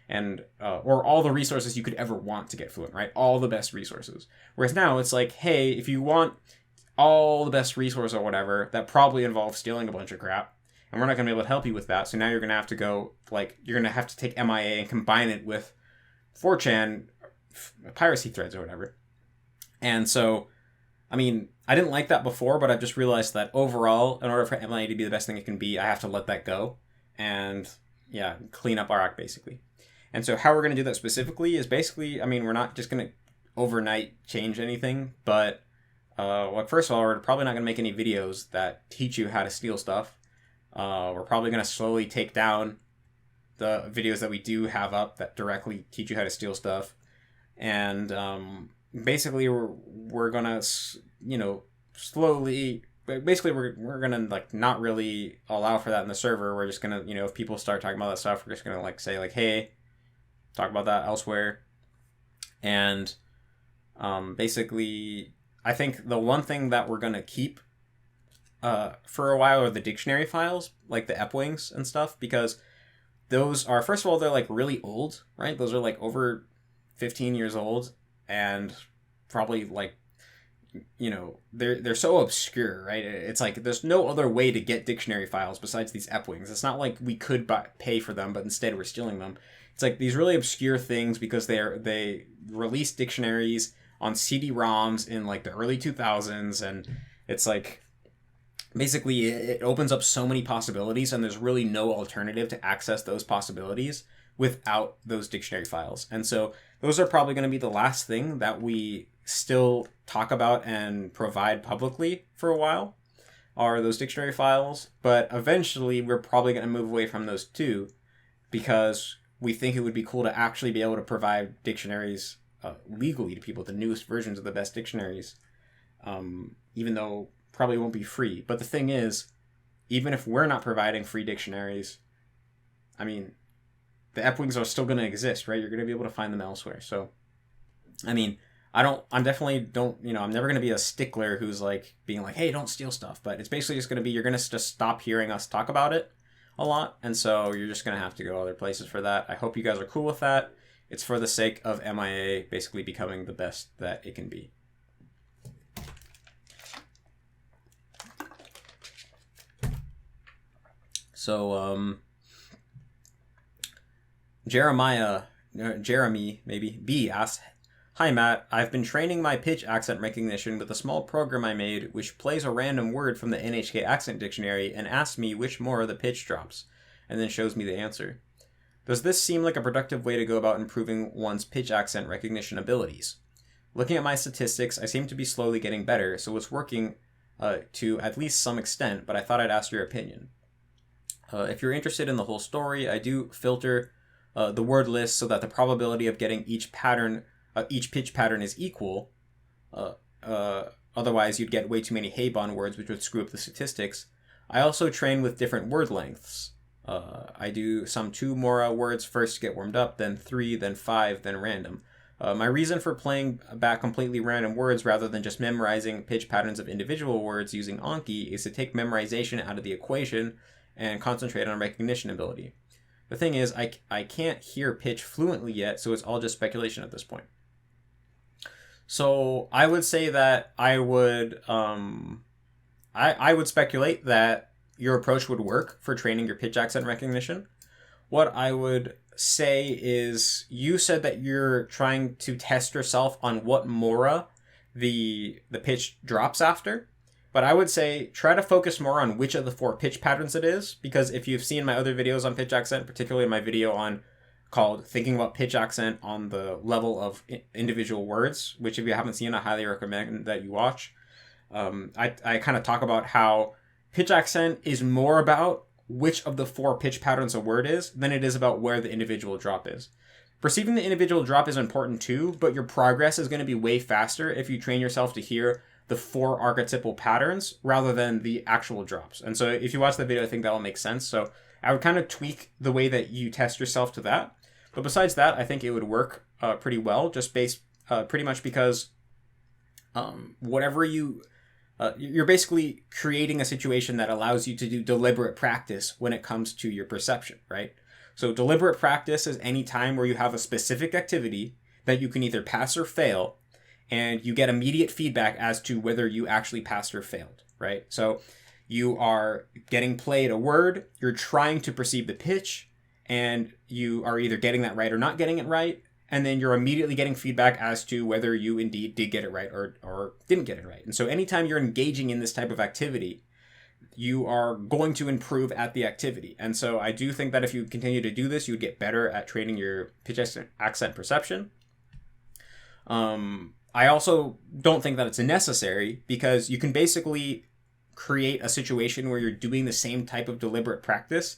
And, or all the resources you could ever want to get fluent, right? All the best resources. Whereas now it's like, hey, if you want all the best resource or whatever, that probably involves stealing a bunch of crap, and we're not going to be able to help you with that. So now you're going to have to go, like, you're going to have to take MIA and combine it with 4chan piracy threads or whatever. And so, I mean, I didn't like that before, but I've just realized that overall, in order for MIA to be the best thing it can be, I have to let that go and, yeah, clean up our act, basically. And so how we're going to do that specifically is basically, I mean, we're not just going to overnight change anything, but well, first of all, we're probably not going to make any videos that teach you how to steal stuff. We're probably going to slowly take down the videos that we do have up that directly teach you how to steal stuff. And basically, we're going to, you know, slowly, basically, we're going to, like, not really allow for that in the server. We're just going to, you know, if people start talking about that stuff, we're just going to, like, say, like, hey, talk about that elsewhere. And basically, I think the one thing that we're going to keep for a while are the dictionary files, like the Epwings and stuff, because those are, first of all, they're, like, really old, right? Those are, like, over 15 years old, and probably, like, you know, they're so obscure, right? It's like there's no other way to get dictionary files besides these Epwings. It's not like we could pay for them, but instead we're stealing them. It's like these really obscure things because they released dictionaries on CD-ROMs in, like, the early 2000s, and it's like, basically it opens up so many possibilities, and there's really no alternative to access those possibilities without those dictionary files. And so those are probably going to be the last thing that we still talk about and provide publicly for a while, are those dictionary files. But eventually we're probably going to move away from those too, because we think it would be cool to actually be able to provide dictionaries legally to people, the newest versions of the best dictionaries, even though probably won't be free. But the thing is, even if we're not providing free dictionaries, I mean, the Epwings are still going to exist, right? You're going to be able to find them elsewhere. So, I mean, I'm never going to be a stickler who's, like, being like, hey, don't steal stuff. But it's basically just going to be, you're going to just stop hearing us talk about it a lot. And so you're just going to have to go other places for that. I hope you guys are cool with that. It's for the sake of MIA basically becoming the best that it can be. So, Jeremy, maybe, B asks, hi Matt, I've been training my pitch accent recognition with a small program I made which plays a random word from the NHK Accent Dictionary and asks me which more of the pitch drops, and then shows me the answer. Does this seem like a productive way to go about improving one's pitch accent recognition abilities? Looking at my statistics, I seem to be slowly getting better, so it's working to at least some extent, but I thought I'd ask your opinion. If you're interested in the whole story, I do filter the word list so that the probability of getting each pitch pattern is equal. Otherwise, you'd get way too many Heibon words, which would screw up the statistics. I also train with different word lengths. I do some 2 Mora words first to get warmed up, then 3, then 5, then random. My reason for playing back completely random words rather than just memorizing pitch patterns of individual words using Anki is to take memorization out of the equation and concentrate on recognition ability. The thing is, I can't hear pitch fluently yet, so it's all just speculation at this point. So I would say that I would speculate that your approach would work for training your pitch accent recognition. What I would say is, you said that you're trying to test yourself on what Mora the pitch drops after. But I would say try to focus more on which of the 4 pitch patterns it is, because if you've seen my other videos on pitch accent, particularly my video called Thinking About Pitch Accent on the Level of Individual Words, which if you haven't seen, I highly recommend that you watch. I kind of talk about how pitch accent is more about which of the 4 pitch patterns a word is than it is about where the individual drop is. Perceiving the individual drop is important too, but your progress is going to be way faster if you train yourself to hear the 4 archetypal patterns rather than the actual drops. And so if you watch the video, I think that'll make sense. So I would kind of tweak the way that you test yourself to that. But besides that, I think it would work pretty well, just based pretty much because whatever you're basically creating a situation that allows you to do deliberate practice when it comes to your perception, right? So deliberate practice is any time where you have a specific activity that you can either pass or fail, and you get immediate feedback as to whether you actually passed or failed, right? So you are getting played a word, you're trying to perceive the pitch, and you are either getting that right or not getting it right, and then you're immediately getting feedback as to whether you indeed did get it right or didn't get it right. And so anytime you're engaging in this type of activity, you are going to improve at the activity. And so I do think that if you continue to do this, you would get better at training your pitch accent perception. I also don't think that it's necessary, because you can basically create a situation where you're doing the same type of deliberate practice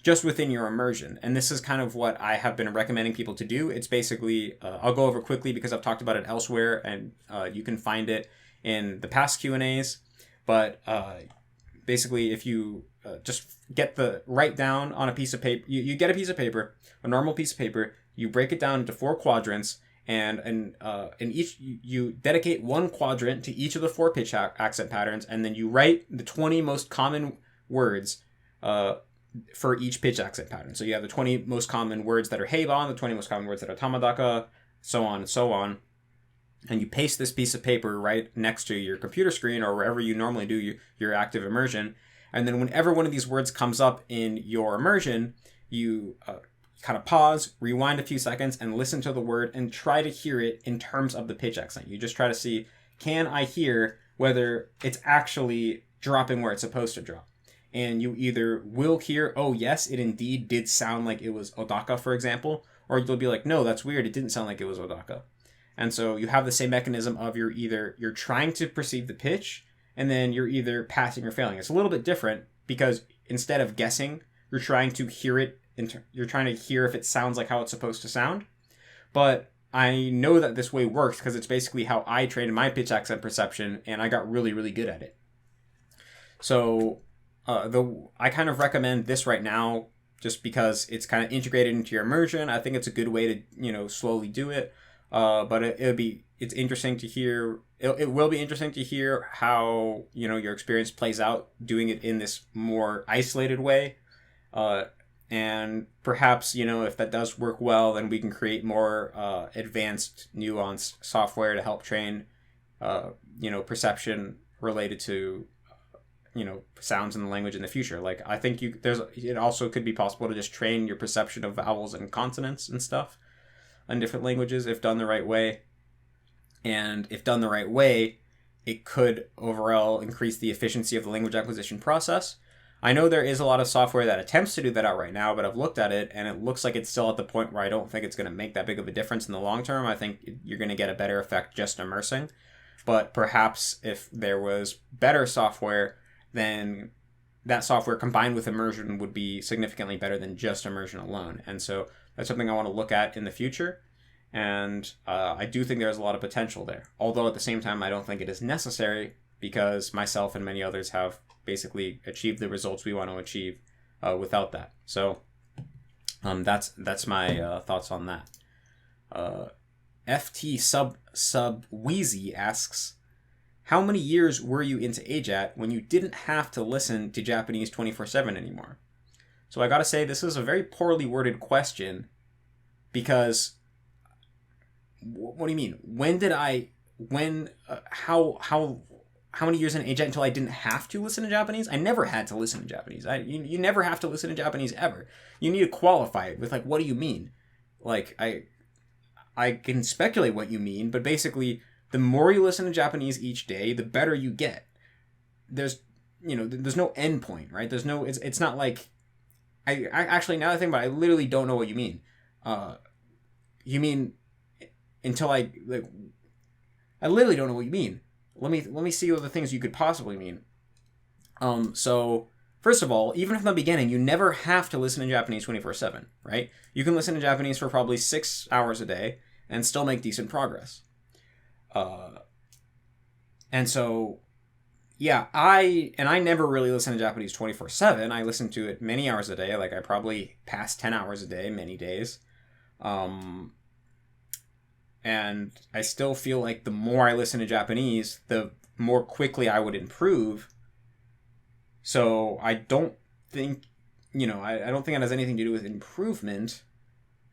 just within your immersion. And this is kind of what I have been recommending people to do. It's basically, I'll go over quickly because I've talked about it elsewhere, and you can find it in the past Q&As. But basically, if you just write down on a piece of paper, you get a piece of paper, a normal piece of paper, you break it down into 4 quadrants, and in each, you dedicate 1 quadrant to each of the 4 pitch accent patterns, and then you write the 20 most common words for each pitch accent pattern. So you have the 20 most common words that are Heibon, the 20 most common words that are Tamadaka, so on and so on. And you paste this piece of paper right next to your computer screen or wherever you normally do your active immersion. And then whenever one of these words comes up in your immersion, you kind of pause, rewind a few seconds, and listen to the word and try to hear it in terms of the pitch accent. You just try to see, can I hear whether it's actually dropping where it's supposed to drop? And you either will hear, oh yes, it indeed did sound like it was Odaka, for example, or you'll be like, no, that's weird, it didn't sound like it was Odaka. And so you have the same mechanism of you're trying to perceive the pitch, and then you're either passing or failing. It's a little bit different because instead of guessing, you're trying to hear it. You're trying to hear if it sounds like how it's supposed to sound. But I know that this way works because it's basically how I trained my pitch accent perception, and I got really, really good at it. So I kind of recommend this right now just because it's kind of integrated into your immersion. I think it's a good way to, slowly do it. But it's interesting to hear. It will be interesting to hear how, your experience plays out doing it in this more isolated way. And perhaps, if that does work well, then we can create more advanced, nuanced software to help train, perception related to, sounds in the language in the future. Like, I think it also could be possible to just train your perception of vowels and consonants and stuff in different languages if done the right way. And if done the right way, it could overall increase the efficiency of the language acquisition process. I know there is a lot of software that attempts to do that out right now, but I've looked at it and it looks like it's still at the point where I don't think it's going to make that big of a difference in the long term. I think you're going to get a better effect just immersing. But perhaps if there was better software, then that software combined with immersion would be significantly better than just immersion alone. And so that's something I want to look at in the future. And I do think there's a lot of potential there. Although at the same time, I don't think it is necessary, because myself and many others have basically achieved the results we want to achieve without that. So that's my thoughts on that. FT sub Wheezy asks, how many years were you into AJATT when you didn't have to listen to Japanese 24/7 anymore? So I gotta say, this is a very poorly worded question, because what do you mean? How many years in AJATT until I didn't have to listen to Japanese? I never had to listen to Japanese. You never have to listen to Japanese ever. You need to qualify it with, like, what do you mean? Like, I can speculate what you mean, but basically, the more you listen to Japanese each day, the better you get. There's no end point, right? It's not like, I actually, now that I think about it, I literally don't know what you mean. You mean until I literally don't know what you mean. Let me see what the things you could possibly mean. So first of all, even from the beginning, you never have to listen to Japanese 24/7, right? You can listen to Japanese for probably 6 hours a day and still make decent progress. And so, yeah, I never really listen to Japanese 24/7. I listen to it many hours a day. Like, I probably pass 10 hours a day, many days. And I still feel like the more I listen to Japanese, the more quickly I would improve. So I don't think, I don't think it has anything to do with improvement.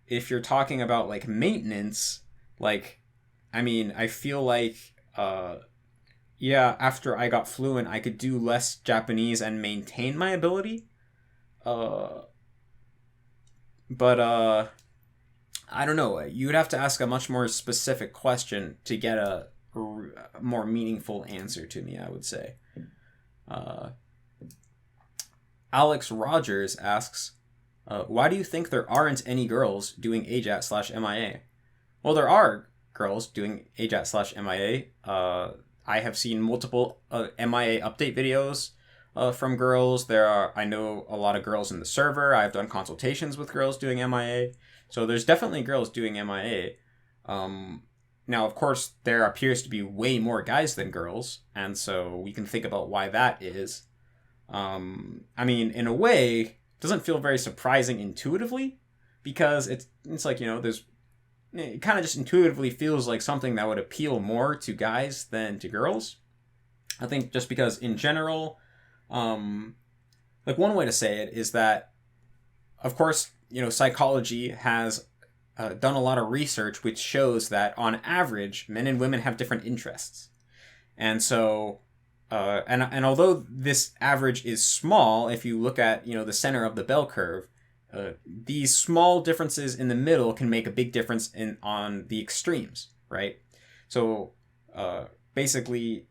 If you're talking about, like, maintenance, like, I mean, I feel like, after I got fluent, I could do less Japanese and maintain my ability. But I don't know. You would have to ask a much more specific question to get a more meaningful answer to me, I would say. Alex Rogers asks, why do you think there aren't any girls doing AJATT/MIA? Well, there are girls doing AJATT/MIA. I have seen multiple MIA update videos from girls. I know a lot of girls in the server. I've done consultations with girls doing MIA. So there's definitely girls doing MIA. Now, of course, there appears to be way more guys than girls, and so we can think about why that is. I mean, in a way, it doesn't feel very surprising intuitively, because it's like, it kind of just intuitively feels like something that would appeal more to guys than to girls. I think just because in general, like, one way to say it is that, of course, psychology has done a lot of research which shows that on average, men and women have different interests. And so, and although this average is small, if you look at, the center of the bell curve, these small differences in the middle can make a big difference on the extremes, right? So, basically,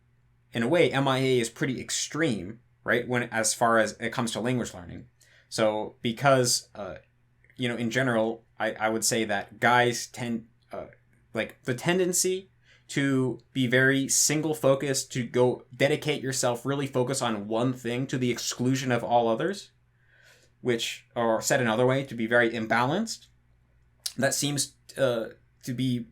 in a way, MIA is pretty extreme, right? As far as it comes to language learning. So, because, in general, I would say that guys tend, the tendency to be very single focused, to go dedicate yourself, really focus on one thing to the exclusion of all others, which, or said another way, to be very imbalanced. There seems to be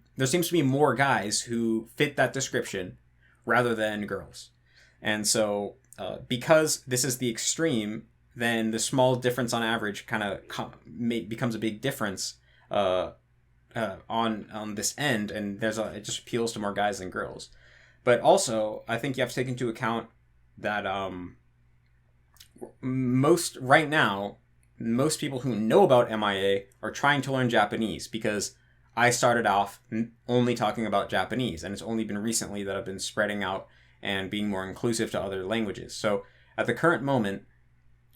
more guys who fit that description rather than girls. And so, because this is the extreme, then the small difference on average kind of becomes a big difference on this end, and it just appeals to more guys than girls. But also, I think you have to take into account that most people who know about MIA are trying to learn Japanese, because I started off only talking about Japanese, and it's only been recently that I've been spreading out and being more inclusive to other languages. So at the current moment,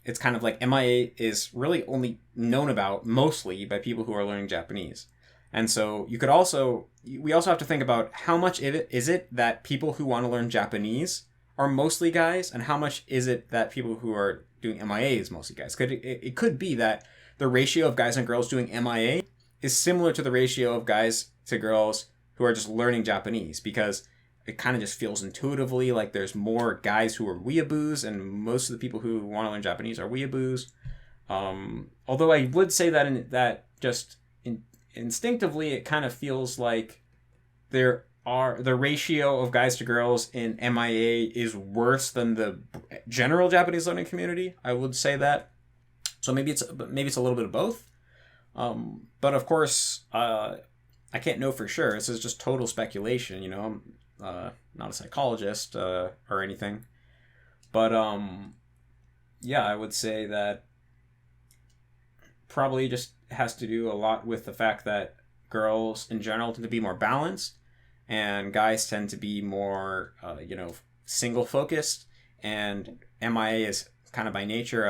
it's kind of like MIA is really only known about mostly by people who are learning Japanese. And so we also have to think about how much is it that people who want to learn Japanese are mostly guys, and how much is it that people who are doing MIA is mostly guys? It could be that the ratio of guys and girls doing MIA is similar to the ratio of guys to girls who are just learning Japanese, because it kind of just feels intuitively like there's more guys who are weeaboos, and most of the people who want to learn Japanese are weeaboos. Although I would say that instinctively, it kind of feels like the ratio of guys to girls in MIA is worse than the general Japanese learning community. I would say that. So maybe it's a little bit of both. But of course, I can't know for sure. This is just total speculation. You know, I'm not a psychologist or anything. But yeah, I would say that probably just has to do a lot with the fact that girls in general tend to be more balanced, and guys tend to be more, single focused, and MIA is kind of by nature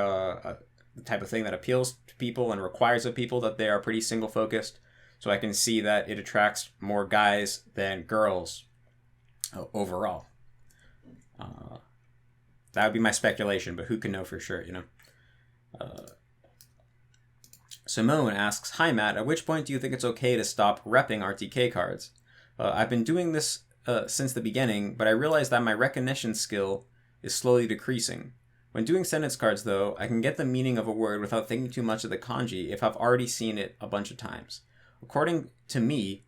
the type of thing that appeals to people and requires of people that they are pretty single focused. So I can see that it attracts more guys than girls overall. That would be my speculation, but who can know for sure, you know? Simone asks, "Hi Matt, at which point do you think it's okay to stop repping RTK cards? I've been doing this since the beginning, but I realize that my recognition skill is slowly decreasing. When doing sentence cards, though, I can get the meaning of a word without thinking too much of the kanji if I've already seen it a bunch of times. According to me,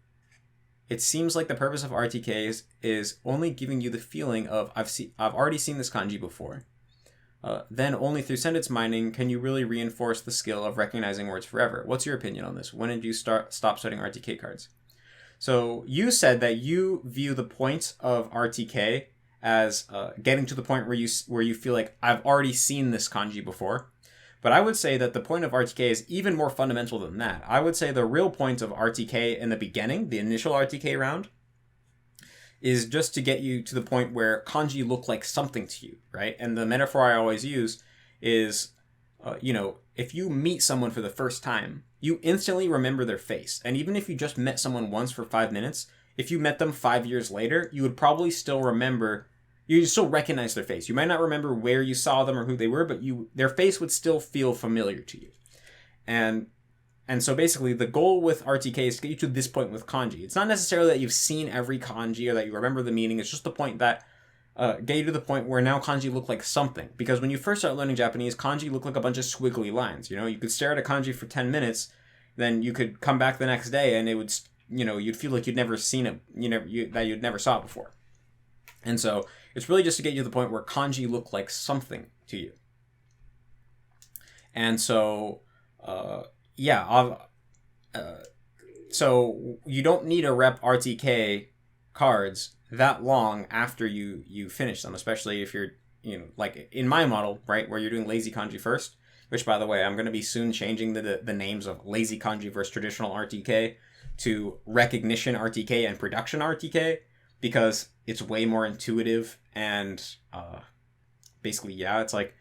it seems like the purpose of RTKs is only giving you the feeling of I've already seen this kanji before. Then only through sentence mining can you really reinforce the skill of recognizing words forever. What's your opinion on this? When did you stop studying RTK cards?" So you said that you view the point of RTK as getting to the point where you feel like I've already seen this kanji before. But I would say that the point of RTK is even more fundamental than that. I would say the real point of RTK in the beginning, the initial RTK round, is just to get you to the point where kanji look like something to you, right? And the metaphor I always use is, if you meet someone for the first time, you instantly remember their face. And even if you just met someone once for 5 minutes, if you met them 5 years later, you would probably still recognize their face. You might not remember where you saw them or who they were, but their face would still feel familiar to you. And so basically the goal with RTK is to get you to this point with kanji. It's not necessarily that you've seen every kanji or that you remember the meaning. It's just the point that get you to the point where now kanji look like something. Because when you first start learning Japanese, kanji look like a bunch of squiggly lines. You know, you could stare at a kanji for 10 minutes, then you could come back the next day and it would, you'd feel like you'd never seen it, that you'd never saw it before. And so it's really just to get you to the point where kanji look like something to you. And so, so you don't need to rep RTK cards that long after you finish them, especially if you're, like in my model, right, where you're doing lazy kanji first, which, by the way, I'm going to be soon changing the names of lazy kanji versus traditional RTK to recognition RTK and production RTK, because it's way more intuitive and basically, it's like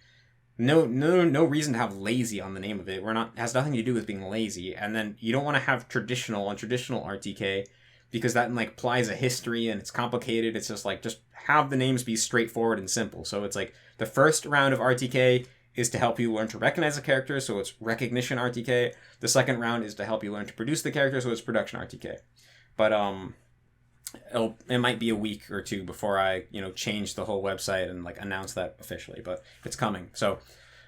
no reason to have lazy on the name of it. Has nothing to do with being lazy. And then you don't want to have traditional RTK because that implies a history and it's complicated. It's just have the names be straightforward and simple. So it's like the first round of RTK is to help you learn to recognize the character, so it's recognition RTK. The second round is to help you learn to produce the character, so it's production RTK. But it might be a week or two before I change the whole website and announce that officially, but it's coming. So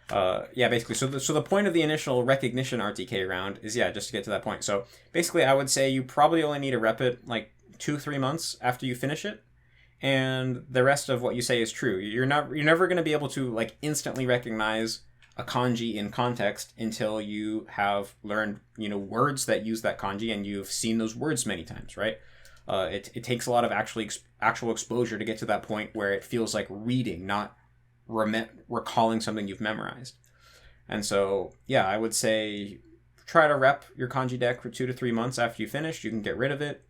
basically, so the point of the initial recognition RTK round is just to get to that point. So basically, I would say you probably only need to rep it 2-3 months after you finish it, and the rest of what you say is true. You're never going to be able to instantly recognize a kanji in context until you have learned words that use that kanji and you've seen those words many times, right? It takes a lot of actual exposure to get to that point where it feels like reading, not recalling something you've memorized. And so, I would say try to rep your kanji deck for 2 to 3 months after you finish. You can get rid of it,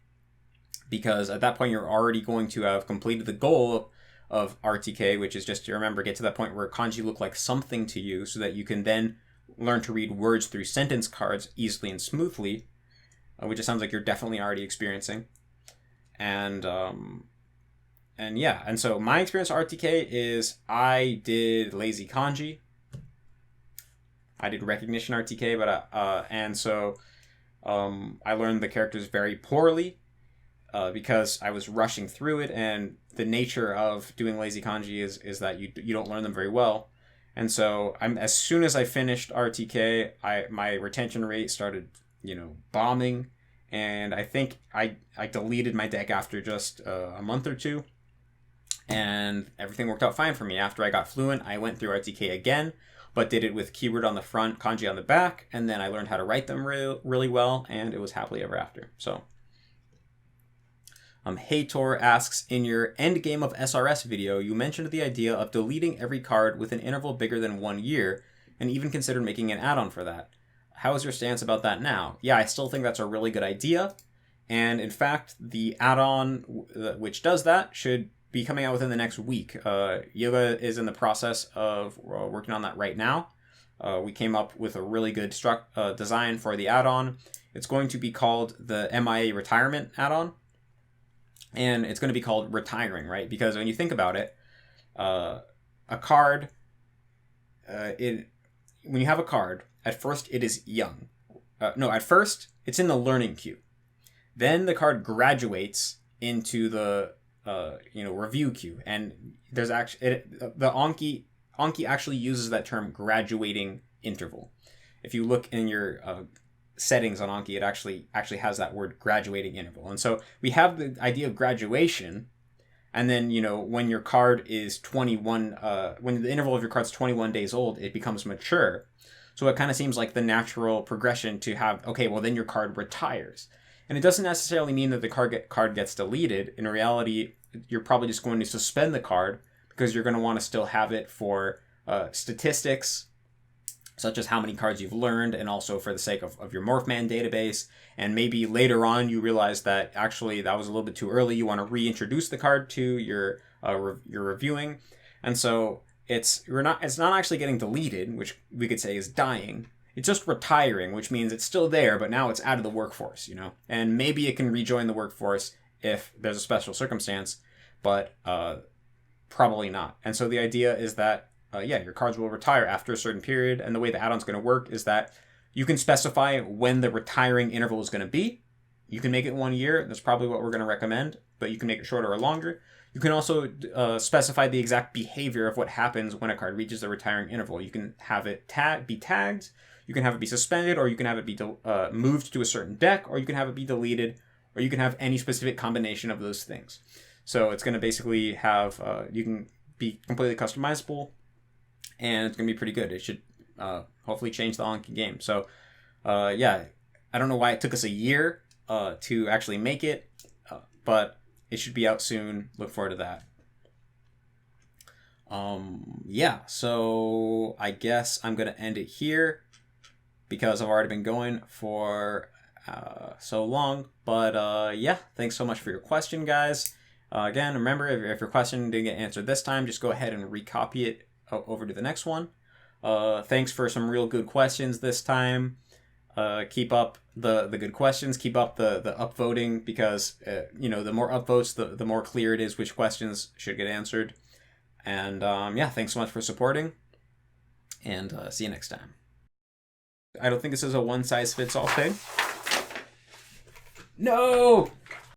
because at that point you're already going to have completed the goal of RTK, which is just to get to that point where kanji look like something to you, so that you can then learn to read words through sentence cards easily and smoothly, which it sounds like you're definitely already experiencing. And yeah, and so my experience with RTK is I did lazy kanji. I did recognition RTK, but I learned the characters very poorly because I was rushing through it, and the nature of doing lazy kanji is that you don't learn them very well. And so as soon as I finished RTK, my retention rate started, bombing, and I think I deleted my deck after just a month or two, and everything worked out fine for me. After I got fluent, I went through RTK again, but did it with keyword on the front, kanji on the back, and then I learned how to write them really well, and it was happily ever after. So, Haytor asks, in your endgame of SRS video, you mentioned the idea of deleting every card with an interval bigger than 1 year, and even considered making an add-on for that. How is your stance about that now? Yeah, I still think that's a really good idea, and in fact, the add-on which does that should be coming out within the next week. Yoga is in the process of working on that right now. We came up with a really good design for the add-on. It's going to be called the MIA Retirement add-on. And it's going to be called Retiring, right? Because when you think about it, a card, when you have a card, at first it is young. At first it's in the learning queue. Then the card graduates into the review queue, and there's actually the Anki actually uses that term graduating interval. If you look in your settings on Anki, it actually has that word graduating interval. And so we have the idea of graduation, and then when your card is 21, when the interval of your card's 21 days old, it becomes mature. So it kind of seems like the natural progression to have, okay, well then your card retires. And it doesn't necessarily mean that the card gets deleted. In reality, you're probably just going to suspend the card because you're going to want to still have it for statistics, such as how many cards you've learned, and also for the sake of your Morphman database. And maybe later on you realize that actually that was a little bit too early. You want to reintroduce the card to your reviewing. And so it's not actually getting deleted, which we could say is dying. It's just retiring, which means it's still there, but now it's out of the workforce, And maybe it can rejoin the workforce if there's a special circumstance, but probably not. And so the idea is that, your cards will retire after a certain period, and the way the add-on's going to work is that you can specify when the retiring interval is going to be. You can make it 1 year. That's probably what we're going to recommend, but you can make it shorter or longer. You can also specify the exact behavior of what happens when a card reaches the retiring interval. You can have it be tagged, you can have it be suspended, or you can have it be moved to a certain deck, or you can have it be deleted, or you can have any specific combination of those things. So it's going to basically have, you can be completely customizable, and it's going to be pretty good. It should hopefully change the Anki game. So, I don't know why it took us a year to actually make it, but it should be out soon. Look forward to that. So I guess I'm going to end it here because I've already been going for so long. But thanks so much for your question, guys. Again, remember, if your question didn't get answered this time, just go ahead and recopy it over to the next one. Thanks for some real good questions this time. Keep up the good questions. Keep up the upvoting, because the more upvotes, the more clear it is which questions should get answered. And thanks so much for supporting, and see you next time. I don't think this is a one-size-fits-all thing. No!